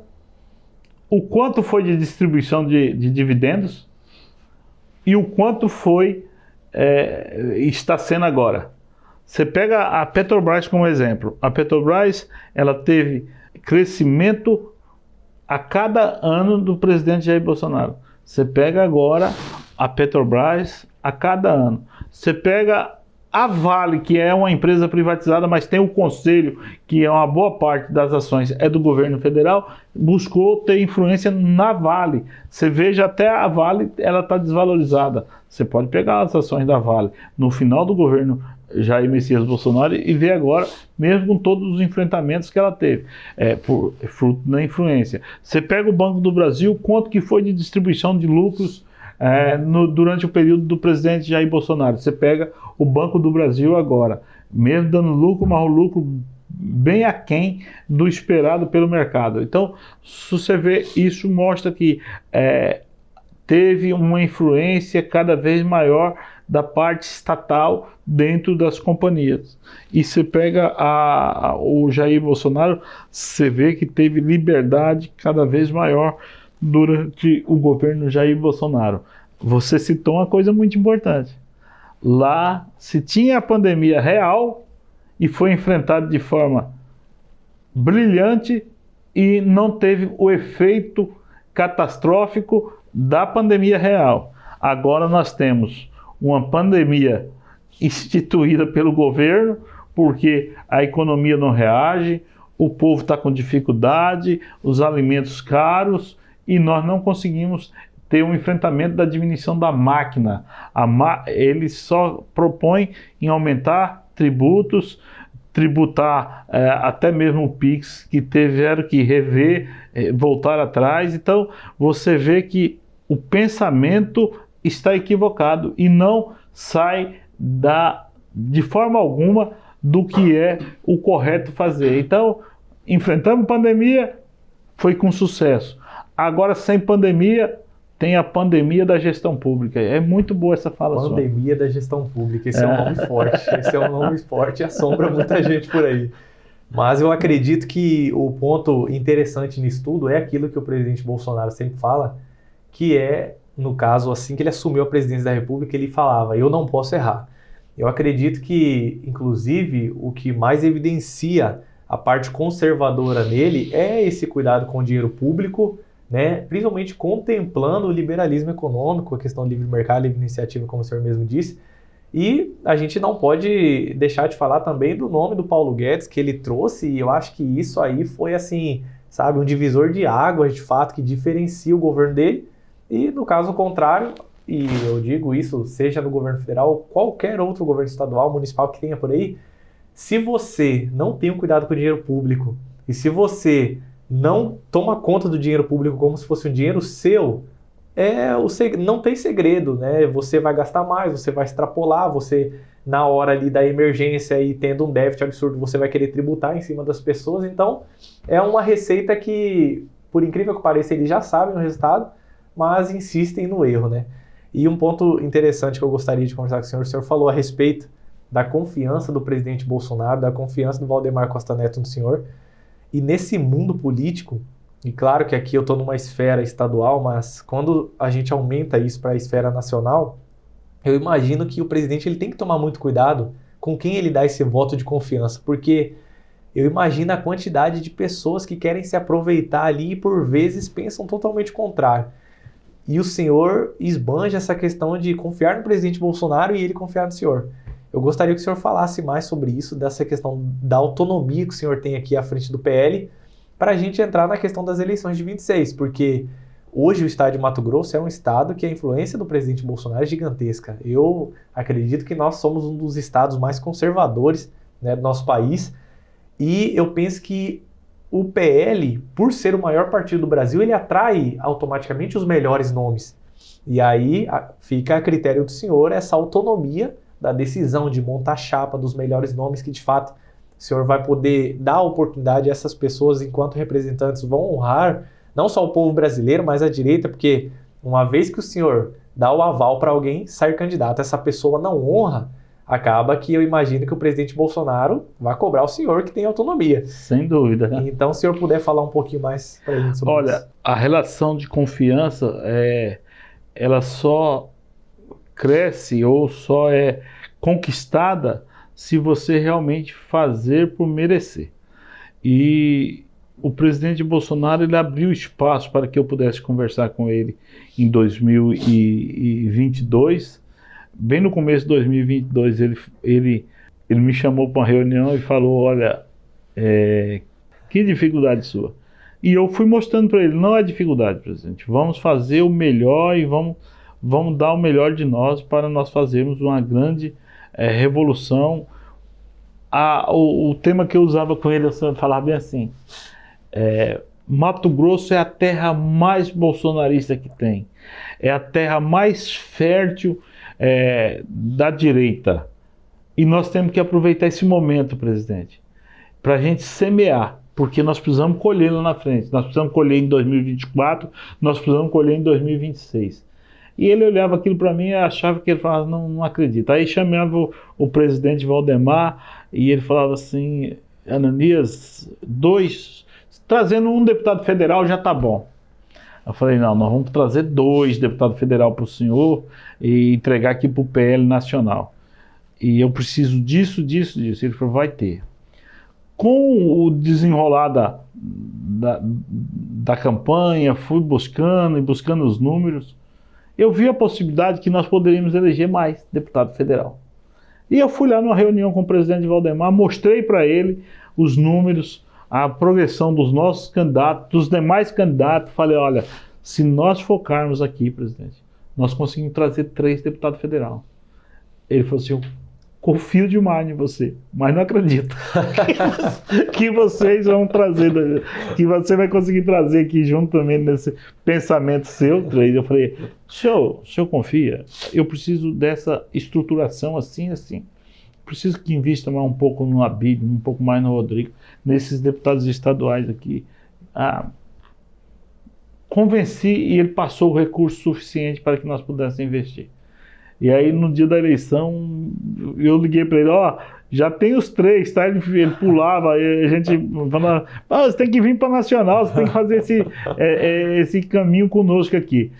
o quanto foi de distribuição de dividendos e o quanto está sendo agora. Você pega a Petrobras como exemplo. A Petrobras ela teve crescimento a cada ano do presidente Jair Bolsonaro. Você pega agora a Petrobras a cada ano. Você pega a Vale, que é uma empresa privatizada, mas tem o conselho, que é uma boa parte das ações é do governo federal, buscou ter influência na Vale. Você veja, até a Vale ela está desvalorizada. Você pode pegar as ações da Vale no final do governo Jair Messias Bolsonaro e ver agora, mesmo com todos os enfrentamentos que ela teve, por fruto da influência. Você pega o Banco do Brasil, quanto que foi de distribuição de lucros durante o período do presidente Jair Bolsonaro. Você pega o Banco do Brasil agora, mesmo dando lucro, mas o lucro bem aquém do esperado pelo mercado. Então, se você vê, isso mostra que teve uma influência cada vez maior da parte estatal dentro das companhias. E você pega o Jair Bolsonaro, você vê que teve liberdade cada vez maior durante o governo Jair Bolsonaro. Você citou uma coisa muito importante. Lá se tinha a pandemia real e foi enfrentada de forma brilhante e não teve o efeito catastrófico da pandemia real. Agora nós temos uma pandemia instituída pelo governo, porque a economia não reage, o povo está com dificuldade, os alimentos caros, e nós não conseguimos ter um enfrentamento da diminuição da máquina. Ele só propõe em aumentar tributos, tributar até mesmo o PIX, que tiveram que rever, voltar atrás. Então, você vê que o pensamento está equivocado e não sai de forma alguma do que é o correto fazer. Então, enfrentamos pandemia, foi com sucesso. Agora, sem pandemia, tem a pandemia da gestão pública. É muito boa essa fala. Pandemia da gestão pública, esse é um nome forte. Esse é um nome forte e assombra muita gente por aí. Mas eu acredito que o ponto interessante nisso tudo é aquilo que o presidente Bolsonaro sempre fala, que é, no caso, assim que ele assumiu a presidência da República, ele falava: eu não posso errar. Eu acredito que, inclusive, o que mais evidencia a parte conservadora nele é esse cuidado com o dinheiro público, né? Principalmente contemplando o liberalismo econômico, a questão do livre mercado, livre iniciativa, como o senhor mesmo disse. E a gente não pode deixar de falar também do nome do Paulo Guedes que ele trouxe, e eu acho que isso aí foi, assim, sabe, um divisor de águas, de fato, que diferencia o governo dele. E no caso contrário, e eu digo isso, seja no governo federal ou qualquer outro governo estadual, municipal que tenha por aí, se você não tem o cuidado com o dinheiro público e se você não toma conta do dinheiro público como se fosse um dinheiro seu, não tem segredo, né? Você vai gastar mais, você vai extrapolar, você, na hora ali da emergência e tendo um déficit absurdo, você vai querer tributar em cima das pessoas. Então, é uma receita que, por incrível que pareça, eles já sabem o resultado, mas insistem no erro, né? E um ponto interessante que eu gostaria de conversar com o senhor falou a respeito da confiança do presidente Bolsonaro, da confiança do Valdemar Costa Neto no senhor. E nesse mundo político, e claro que aqui eu estou numa esfera estadual, mas quando a gente aumenta isso para a esfera nacional, eu imagino que o presidente ele tem que tomar muito cuidado com quem ele dá esse voto de confiança, porque eu imagino a quantidade de pessoas que querem se aproveitar ali e por vezes pensam totalmente o contrário. E o senhor esbanja essa questão de confiar no presidente Bolsonaro e ele confiar no senhor. Eu gostaria que o senhor falasse mais sobre isso, dessa questão da autonomia que o senhor tem aqui à frente do PL, para a gente entrar na questão das eleições de 26, porque hoje o estado de Mato Grosso é um estado que a influência do presidente Bolsonaro é gigantesca. Eu acredito que nós somos um dos estados mais conservadores, né, do nosso país, e eu penso que o PL, por ser o maior partido do Brasil, ele atrai automaticamente os melhores nomes. E aí fica a critério do senhor essa autonomia da decisão de montar a chapa dos melhores nomes que, de fato, o senhor vai poder dar oportunidade a essas pessoas, enquanto representantes, vão honrar não só o povo brasileiro, mas a direita, porque uma vez que o senhor dá o aval para alguém ser candidato, essa pessoa não honra, acaba que eu imagino que o presidente Bolsonaro vai cobrar o senhor que tem autonomia. Sem dúvida. Então, se o senhor puder falar um pouquinho mais para a gente sobre isso. Olha, a relação de confiança, ela só cresce ou só é conquistada se você realmente fazer por merecer. E o presidente Bolsonaro, ele abriu espaço para que eu pudesse conversar com ele em 2022. Bem no começo de 2022, ele me chamou para uma reunião e falou: olha, que dificuldade sua. E eu fui mostrando para ele: não é dificuldade, presidente, vamos fazer o melhor e vamos dar o melhor de nós para nós fazermos uma grande revolução. O tema que eu usava com ele, eu falava bem assim: Mato Grosso é a terra mais bolsonarista que tem, é a terra mais fértil da direita, e nós temos que aproveitar esse momento, presidente, para a gente semear, porque nós precisamos colher lá na frente, nós precisamos colher em 2024, nós precisamos colher em 2026. E ele olhava aquilo para mim e achava que ele falava, não acredito. Aí chamava o presidente Valdemar e ele falava assim, Ananias, trazendo um deputado federal já tá bom. Eu falei, não, nós vamos trazer 2 deputados federal para o senhor e entregar aqui para o PL Nacional. E eu preciso disso. Ele falou, vai ter. Com o desenrolar da campanha, fui buscando os números, eu vi a possibilidade que nós poderíamos eleger mais deputado federal. E eu fui lá numa reunião com o presidente Valdemar, mostrei para ele os números, a progressão dos nossos candidatos, dos demais candidatos. Falei, olha, se nós focarmos aqui, presidente, nós conseguimos trazer 3 deputados federal. Ele falou assim, eu confio demais em você, mas não acredito que vocês vão trazer, que você vai conseguir trazer aqui junto também nesse pensamento seu. Eu falei, senhor confia, eu preciso dessa estruturação assim. Preciso que invista mais um pouco no Abílio, um pouco mais no Rodrigo, nesses deputados estaduais aqui. Convenci e ele passou o recurso suficiente para que nós pudéssemos investir. E aí no dia da eleição eu liguei para ele, já tem os 3, tá? Ele pulava, a gente falava, você tem que vir para Nacional, você tem que fazer esse caminho conosco aqui.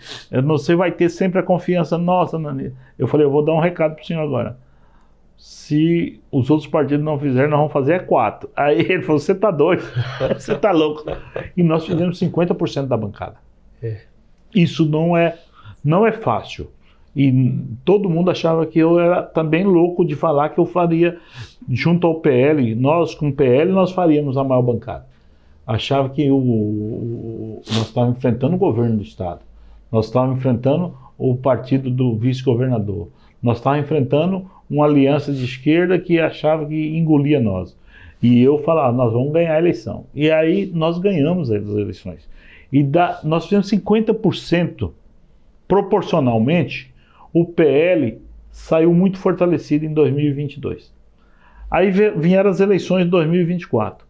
Você vai ter sempre a confiança nossa, Nani. Eu falei, eu vou dar um recado para o senhor agora. Se os outros partidos não fizerem, nós vamos fazer 4. Aí ele falou, você tá doido, você tá louco. E nós fizemos 50% da bancada. Isso não é fácil. E todo mundo achava que eu era também louco de falar que eu faria, junto ao PL, nós com o PL, nós faríamos a maior bancada. Achava que nós estávamos enfrentando o governo do Estado. Nós estávamos enfrentando o partido do vice-governador. Nós estávamos enfrentando uma aliança de esquerda que achava que engolia nós. E eu falava, nós vamos ganhar a eleição. E aí nós ganhamos as eleições. E nós fizemos 50%. Proporcionalmente, o PL saiu muito fortalecido em 2022. Aí vieram as eleições de 2024.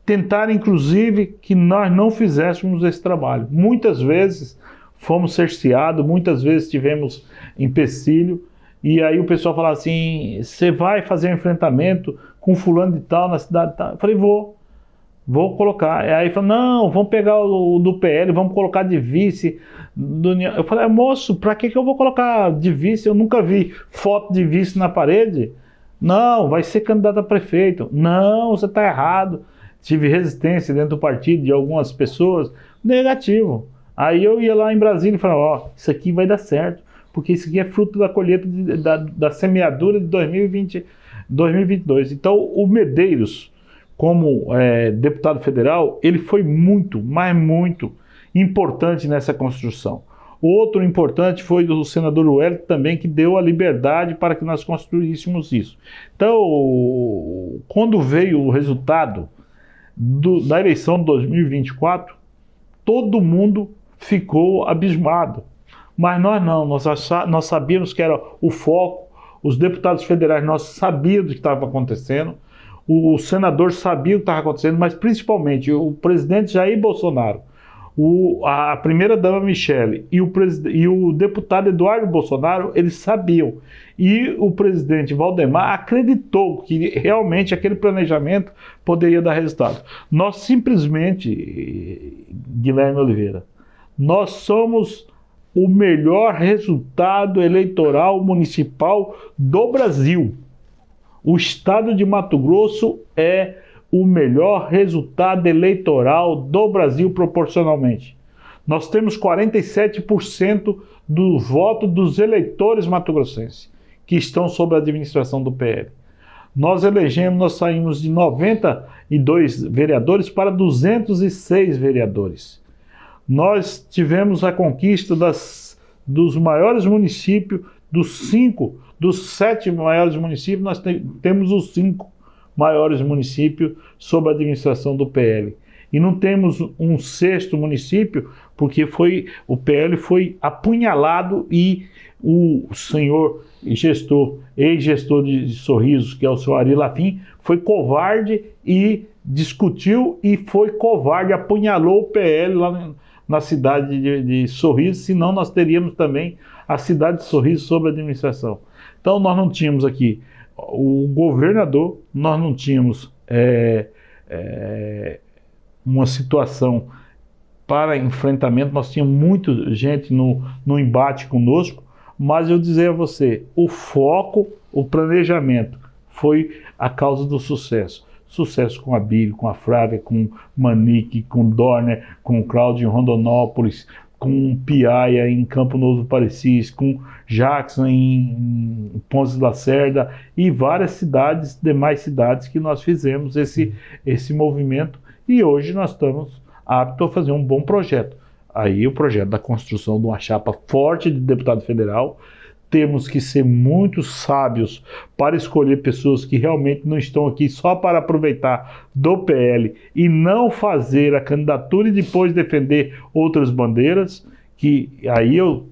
Tentaram, inclusive, que nós não fizéssemos esse trabalho. Muitas vezes fomos cerceados, muitas vezes tivemos empecilho. E aí o pessoal falava assim, você vai fazer um enfrentamento com fulano de tal na cidade de tal? Eu falei, vou colocar. E aí falou, não, vamos pegar o do PL, vamos colocar de vice. Eu falei, moço, para que eu vou colocar de vice? Eu nunca vi foto de vice na parede. Não, vai ser candidato a prefeito. Não, você está errado. Tive resistência dentro do partido de algumas pessoas. Negativo. Aí eu ia lá em Brasília e falava, isso aqui vai dar certo, porque isso aqui é fruto da colheita da semeadura de 2022. Então o Medeiros, como deputado federal, ele foi muito, mas muito importante nessa construção. Outro importante foi o senador Wellington também, que deu a liberdade para que nós construíssemos isso. Então, quando veio o resultado da eleição de 2024, todo mundo ficou abismado. Mas nós não, nós sabíamos que era o foco, os deputados federais, nós sabíamos o que estava acontecendo, o senador sabia o que estava acontecendo, mas principalmente o presidente Jair Bolsonaro, a primeira-dama Michele e o deputado Eduardo Bolsonaro, eles sabiam. E o presidente Valdemar acreditou que realmente aquele planejamento poderia dar resultado. Nós simplesmente, Guilherme Oliveira, nós somos o melhor resultado eleitoral municipal do Brasil. O estado de Mato Grosso é o melhor resultado eleitoral do Brasil proporcionalmente. Nós temos 47% do voto dos eleitores mato-grossenses que estão sob a administração do PL. Nós saímos de 92 vereadores para 206 vereadores. Nós tivemos a conquista dos maiores municípios, dos 7 maiores municípios, nós temos os 5 maiores municípios sob a administração do PL. E não temos um 6º município, porque o PL foi apunhalado e o senhor ex-gestor de Sorrisos, que é o senhor Ari Lafim, foi covarde e discutiu e foi covarde, apunhalou o PL na cidade de Sorriso, senão nós teríamos também a cidade de Sorriso sob administração. Então nós não tínhamos aqui o governador, nós não tínhamos uma situação para enfrentamento, nós tínhamos muita gente no embate conosco, mas eu dizer a você, o foco, o planejamento foi a causa do sucesso. Sucesso com a Bíblia, com a Flávia, com Manique, com Dorner, com Cláudio em Rondonópolis, com Piaia em Campo Novo Parecis, com Jackson em Pontes de Lacerda e várias cidades, demais cidades que nós fizemos esse movimento e hoje nós estamos aptos a fazer um bom projeto. Aí o projeto da construção de uma chapa forte de deputado federal. Temos que ser muito sábios para escolher pessoas que realmente não estão aqui só para aproveitar do PL e não fazer a candidatura e depois defender outras bandeiras, que aí eu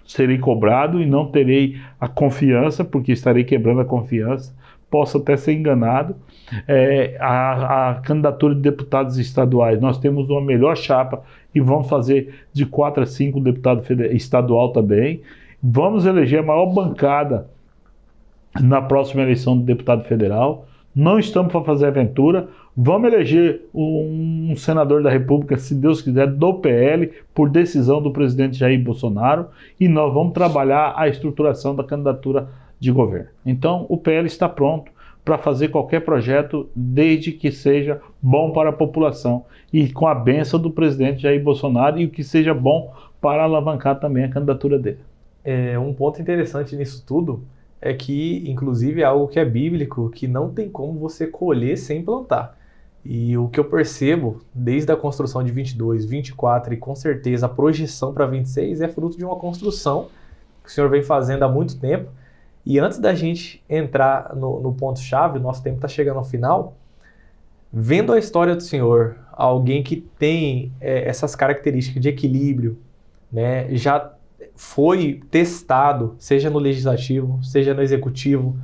serei cobrado e não terei a confiança, porque estarei quebrando a confiança, posso até ser enganado. A candidatura de deputados estaduais, nós temos uma melhor chapa e vamos fazer de 4 a 5 deputado estadual também. Vamos eleger a maior bancada na próxima eleição de deputado federal. Não estamos para fazer aventura. Vamos eleger um senador da República, se Deus quiser, do PL, por decisão do presidente Jair Bolsonaro. E nós vamos trabalhar a estruturação da candidatura de governo. Então, o PL está pronto para fazer qualquer projeto, desde que seja bom para a população. E com a bênção do presidente Jair Bolsonaro e o que seja bom para alavancar também a candidatura dele. Um ponto interessante nisso tudo é que, inclusive, é algo que é bíblico, que não tem como você colher sem plantar. E o que eu percebo, desde a construção de 22, 24 e com certeza a projeção para 26 é fruto de uma construção que o senhor vem fazendo há muito tempo. E antes da gente entrar no ponto-chave, o nosso tempo está chegando ao final, vendo a história do senhor, alguém que tem essas características de equilíbrio, né, já foi testado, seja no legislativo, seja no executivo,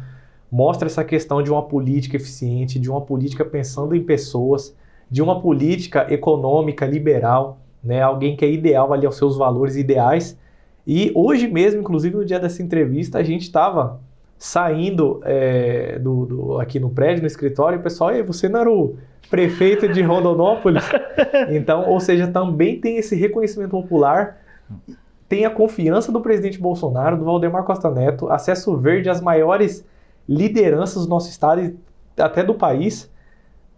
mostra essa questão de uma política eficiente, de uma política pensando em pessoas, de uma política econômica liberal, né? Alguém que é ideal ali aos seus valores ideais. E hoje mesmo, inclusive no dia dessa entrevista, a gente estava saindo aqui no prédio, no escritório, e o pessoal, você não era o prefeito de Rondonópolis? Então, ou seja, também tem esse reconhecimento popular, tem a confiança do presidente Bolsonaro, do Valdemar Costa Neto, acesso verde às maiores lideranças do nosso estado e até do país.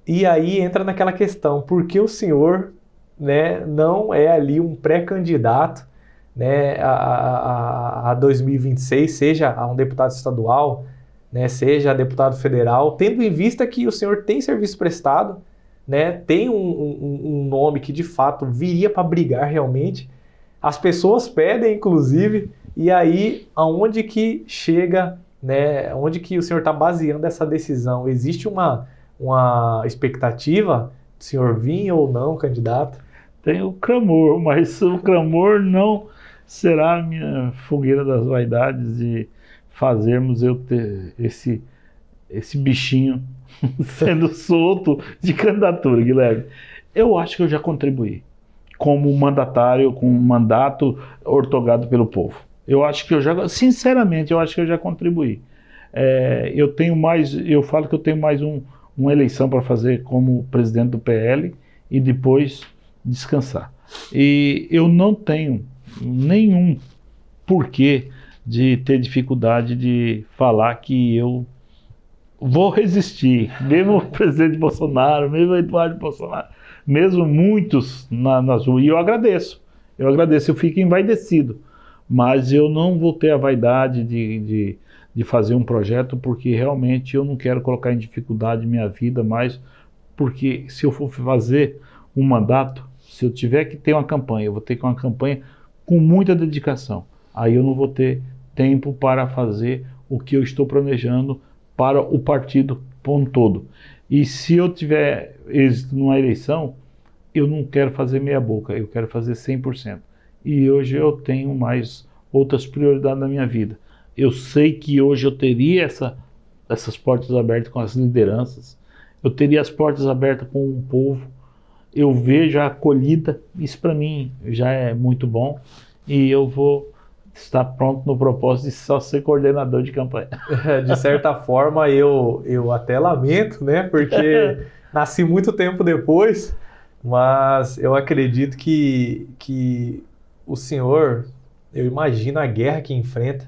E aí entra naquela questão, por que o senhor, né, não é ali um pré-candidato, né, a 2026, seja a um deputado estadual, né, seja a deputado federal, tendo em vista que o senhor tem serviço prestado, né, tem um nome que de fato viria para brigar realmente. As pessoas pedem, inclusive, e aí aonde que chega, né, onde que o senhor está baseando essa decisão? Existe uma expectativa do senhor vir ou não candidato? Tem o clamor, mas o clamor não será a minha fogueira das vaidades de fazermos eu ter esse bichinho sendo solto de candidatura, Guilherme. Eu acho que eu já contribuí como mandatário, com um mandato ortogado pelo povo. Eu acho que eu já, sinceramente, eu acho que eu já contribuí. Eu falo que eu tenho mais uma eleição para fazer como presidente do PL e depois descansar. E eu não tenho nenhum porquê de ter dificuldade de falar que eu vou resistir, mesmo o presidente Bolsonaro, mesmo o Eduardo Bolsonaro, mesmo muitos nas ruas, e eu agradeço, eu fico envaidecido, mas eu não vou ter a vaidade de fazer um projeto, porque realmente eu não quero colocar em dificuldade minha vida mais, porque se eu for fazer um mandato, se eu tiver que ter uma campanha, eu vou ter que ter uma campanha com muita dedicação, aí eu não vou ter tempo para fazer o que eu estou planejando para o partido como um todo. E se eu tiver êxito numa eleição, eu não quero fazer meia boca, eu quero fazer 100%. E hoje eu tenho mais outras prioridades na minha vida. Eu sei que hoje eu teria essas portas abertas com as lideranças, eu teria as portas abertas com o povo, eu vejo a acolhida, isso para mim já é muito bom, e eu vou estar pronto no propósito de só ser coordenador de campanha. De certa forma, eu até lamento, né? Porque nasci muito tempo depois, mas eu acredito que o senhor, eu imagino a guerra que enfrenta,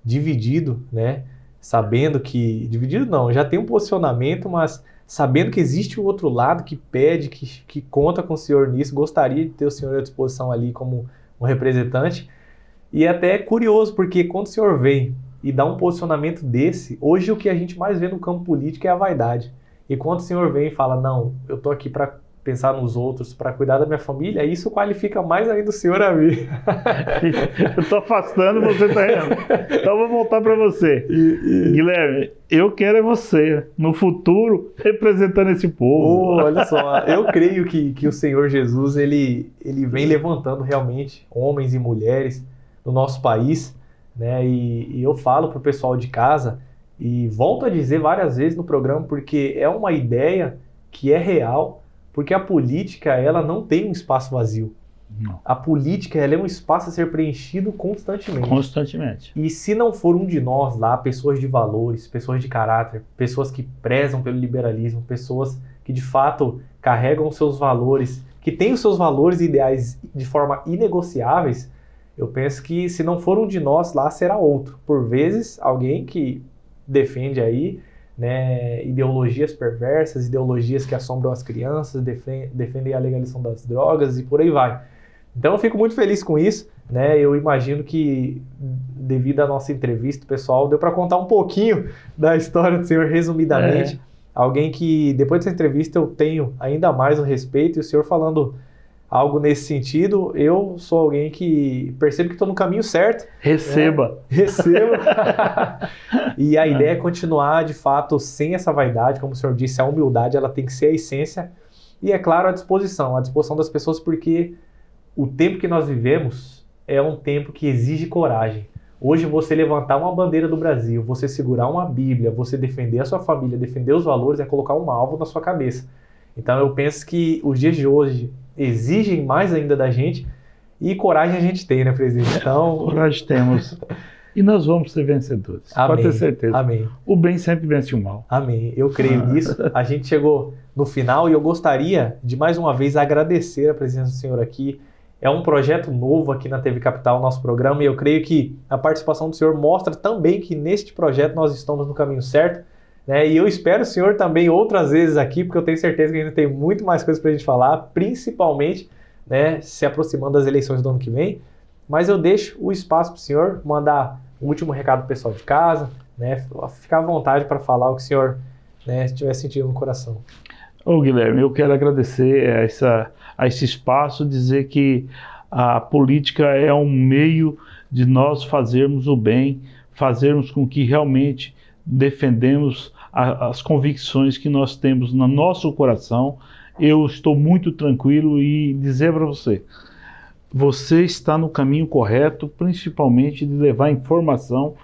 dividido, né? Sabendo que... Dividido não, já tem um posicionamento, mas sabendo que existe o outro lado que pede, que conta com o senhor nisso, gostaria de ter o senhor à disposição ali como um representante. E é até curioso, porque quando o senhor vem e dá um posicionamento desse, hoje o que a gente mais vê no campo político é a vaidade. E quando o senhor vem e fala, não, eu tô aqui para pensar nos outros, para cuidar da minha família, isso qualifica mais ainda o senhor a mim. Eu tô afastando, você tá indo. Então eu vou voltar para você. Guilherme, eu quero é você, no futuro, representando esse povo. Olha só, eu creio que o Senhor Jesus, ele vem levantando realmente homens e mulheres no nosso país, né? E eu falo para o pessoal de casa, e volto a dizer várias vezes no programa, porque é uma ideia que é real, porque a política, ela não tem um espaço vazio. Não. A política, ela é um espaço a ser preenchido constantemente. Constantemente. E se não for um de nós lá, pessoas de valores, pessoas de caráter, pessoas que prezam pelo liberalismo, pessoas que de fato carregam os seus valores, que têm os seus valores e ideais de forma inegociáveis, eu penso que se não for um de nós lá, será outro. Por vezes, alguém que defende aí, né, ideologias perversas, ideologias que assombram as crianças, defendem a legalização das drogas e por aí vai. Então eu fico muito feliz com isso, né? Eu imagino que devido à nossa entrevista, pessoal, deu para contar um pouquinho da história do senhor resumidamente. Alguém que depois dessa entrevista eu tenho ainda mais o respeito, e o senhor falando algo nesse sentido, eu sou alguém que percebo que estou no caminho certo. Receba. Receba. E a ideia é continuar, de fato, sem essa vaidade, como o senhor disse, a humildade, ela tem que ser a essência. E, é claro, a disposição das pessoas, porque o tempo que nós vivemos é um tempo que exige coragem. Hoje, você levantar uma bandeira do Brasil, você segurar uma Bíblia, você defender a sua família, defender os valores, é colocar um alvo na sua cabeça. Então, eu penso que os dias de hoje exigem mais ainda da gente, e coragem a gente tem, né, presidente? Então... Coragem temos. E nós vamos ser vencedores. Amém. Pode ter certeza. Amém. O bem sempre vence o mal. Amém. Eu creio nisso. A gente chegou no final e eu gostaria de mais uma vez agradecer a presença do senhor aqui. É um projeto novo aqui na TV Capital, nosso programa, e eu creio que a participação do senhor mostra também que neste projeto nós estamos no caminho certo, né? E eu espero o senhor também outras vezes aqui, porque eu tenho certeza que ainda tem muito mais coisas para a gente falar, principalmente, né, se aproximando das eleições do ano que vem. Mas eu deixo o espaço para o senhor mandar o último recado pro pessoal de casa, né? Ficar à vontade para falar o que o senhor, né, estiver sentindo no coração. Ô Guilherme, eu quero agradecer a esse espaço, dizer que a política é um meio de nós fazermos o bem, fazermos com que realmente defendemos as convicções que nós temos no nosso coração. Eu estou muito tranquilo e dizer para você, você está no caminho correto, principalmente de levar informação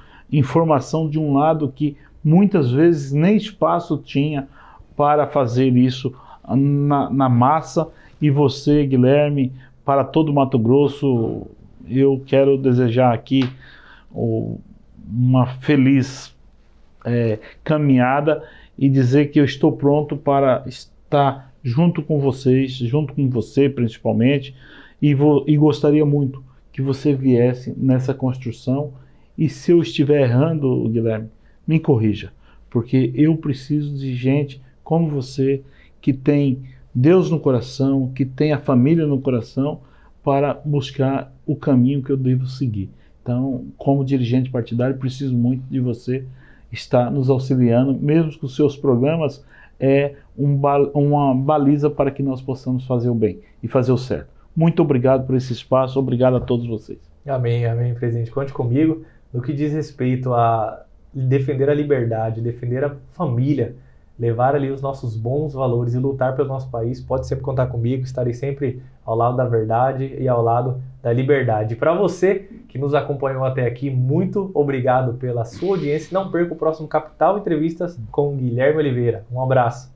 de um lado que muitas vezes nem espaço tinha para fazer isso na massa. E você, Guilherme, para todo o Mato Grosso, eu quero desejar aqui uma feliz caminhada e dizer que eu estou pronto para estar junto com vocês, junto com você principalmente, e gostaria muito que você viesse nessa construção, e se eu estiver errando, Guilherme, me corrija, porque eu preciso de gente como você, que tem Deus no coração, que tem a família no coração, para buscar o caminho que eu devo seguir. Então, como dirigente partidário, preciso muito de você estar nos auxiliando, mesmo que os seus programas uma baliza para que nós possamos fazer o bem e fazer o certo. Muito obrigado por esse espaço, obrigado a todos vocês. Amém, amém, presidente. Conte comigo no que diz respeito a defender a liberdade, defender a família, levar ali os nossos bons valores e lutar pelo nosso país. Pode sempre contar comigo, estarei sempre ao lado da verdade e ao lado da liberdade. Para você que nos acompanhou até aqui, muito obrigado pela sua audiência. Não perca o próximo Capital Entrevistas com Guilherme Oliveira. Um abraço.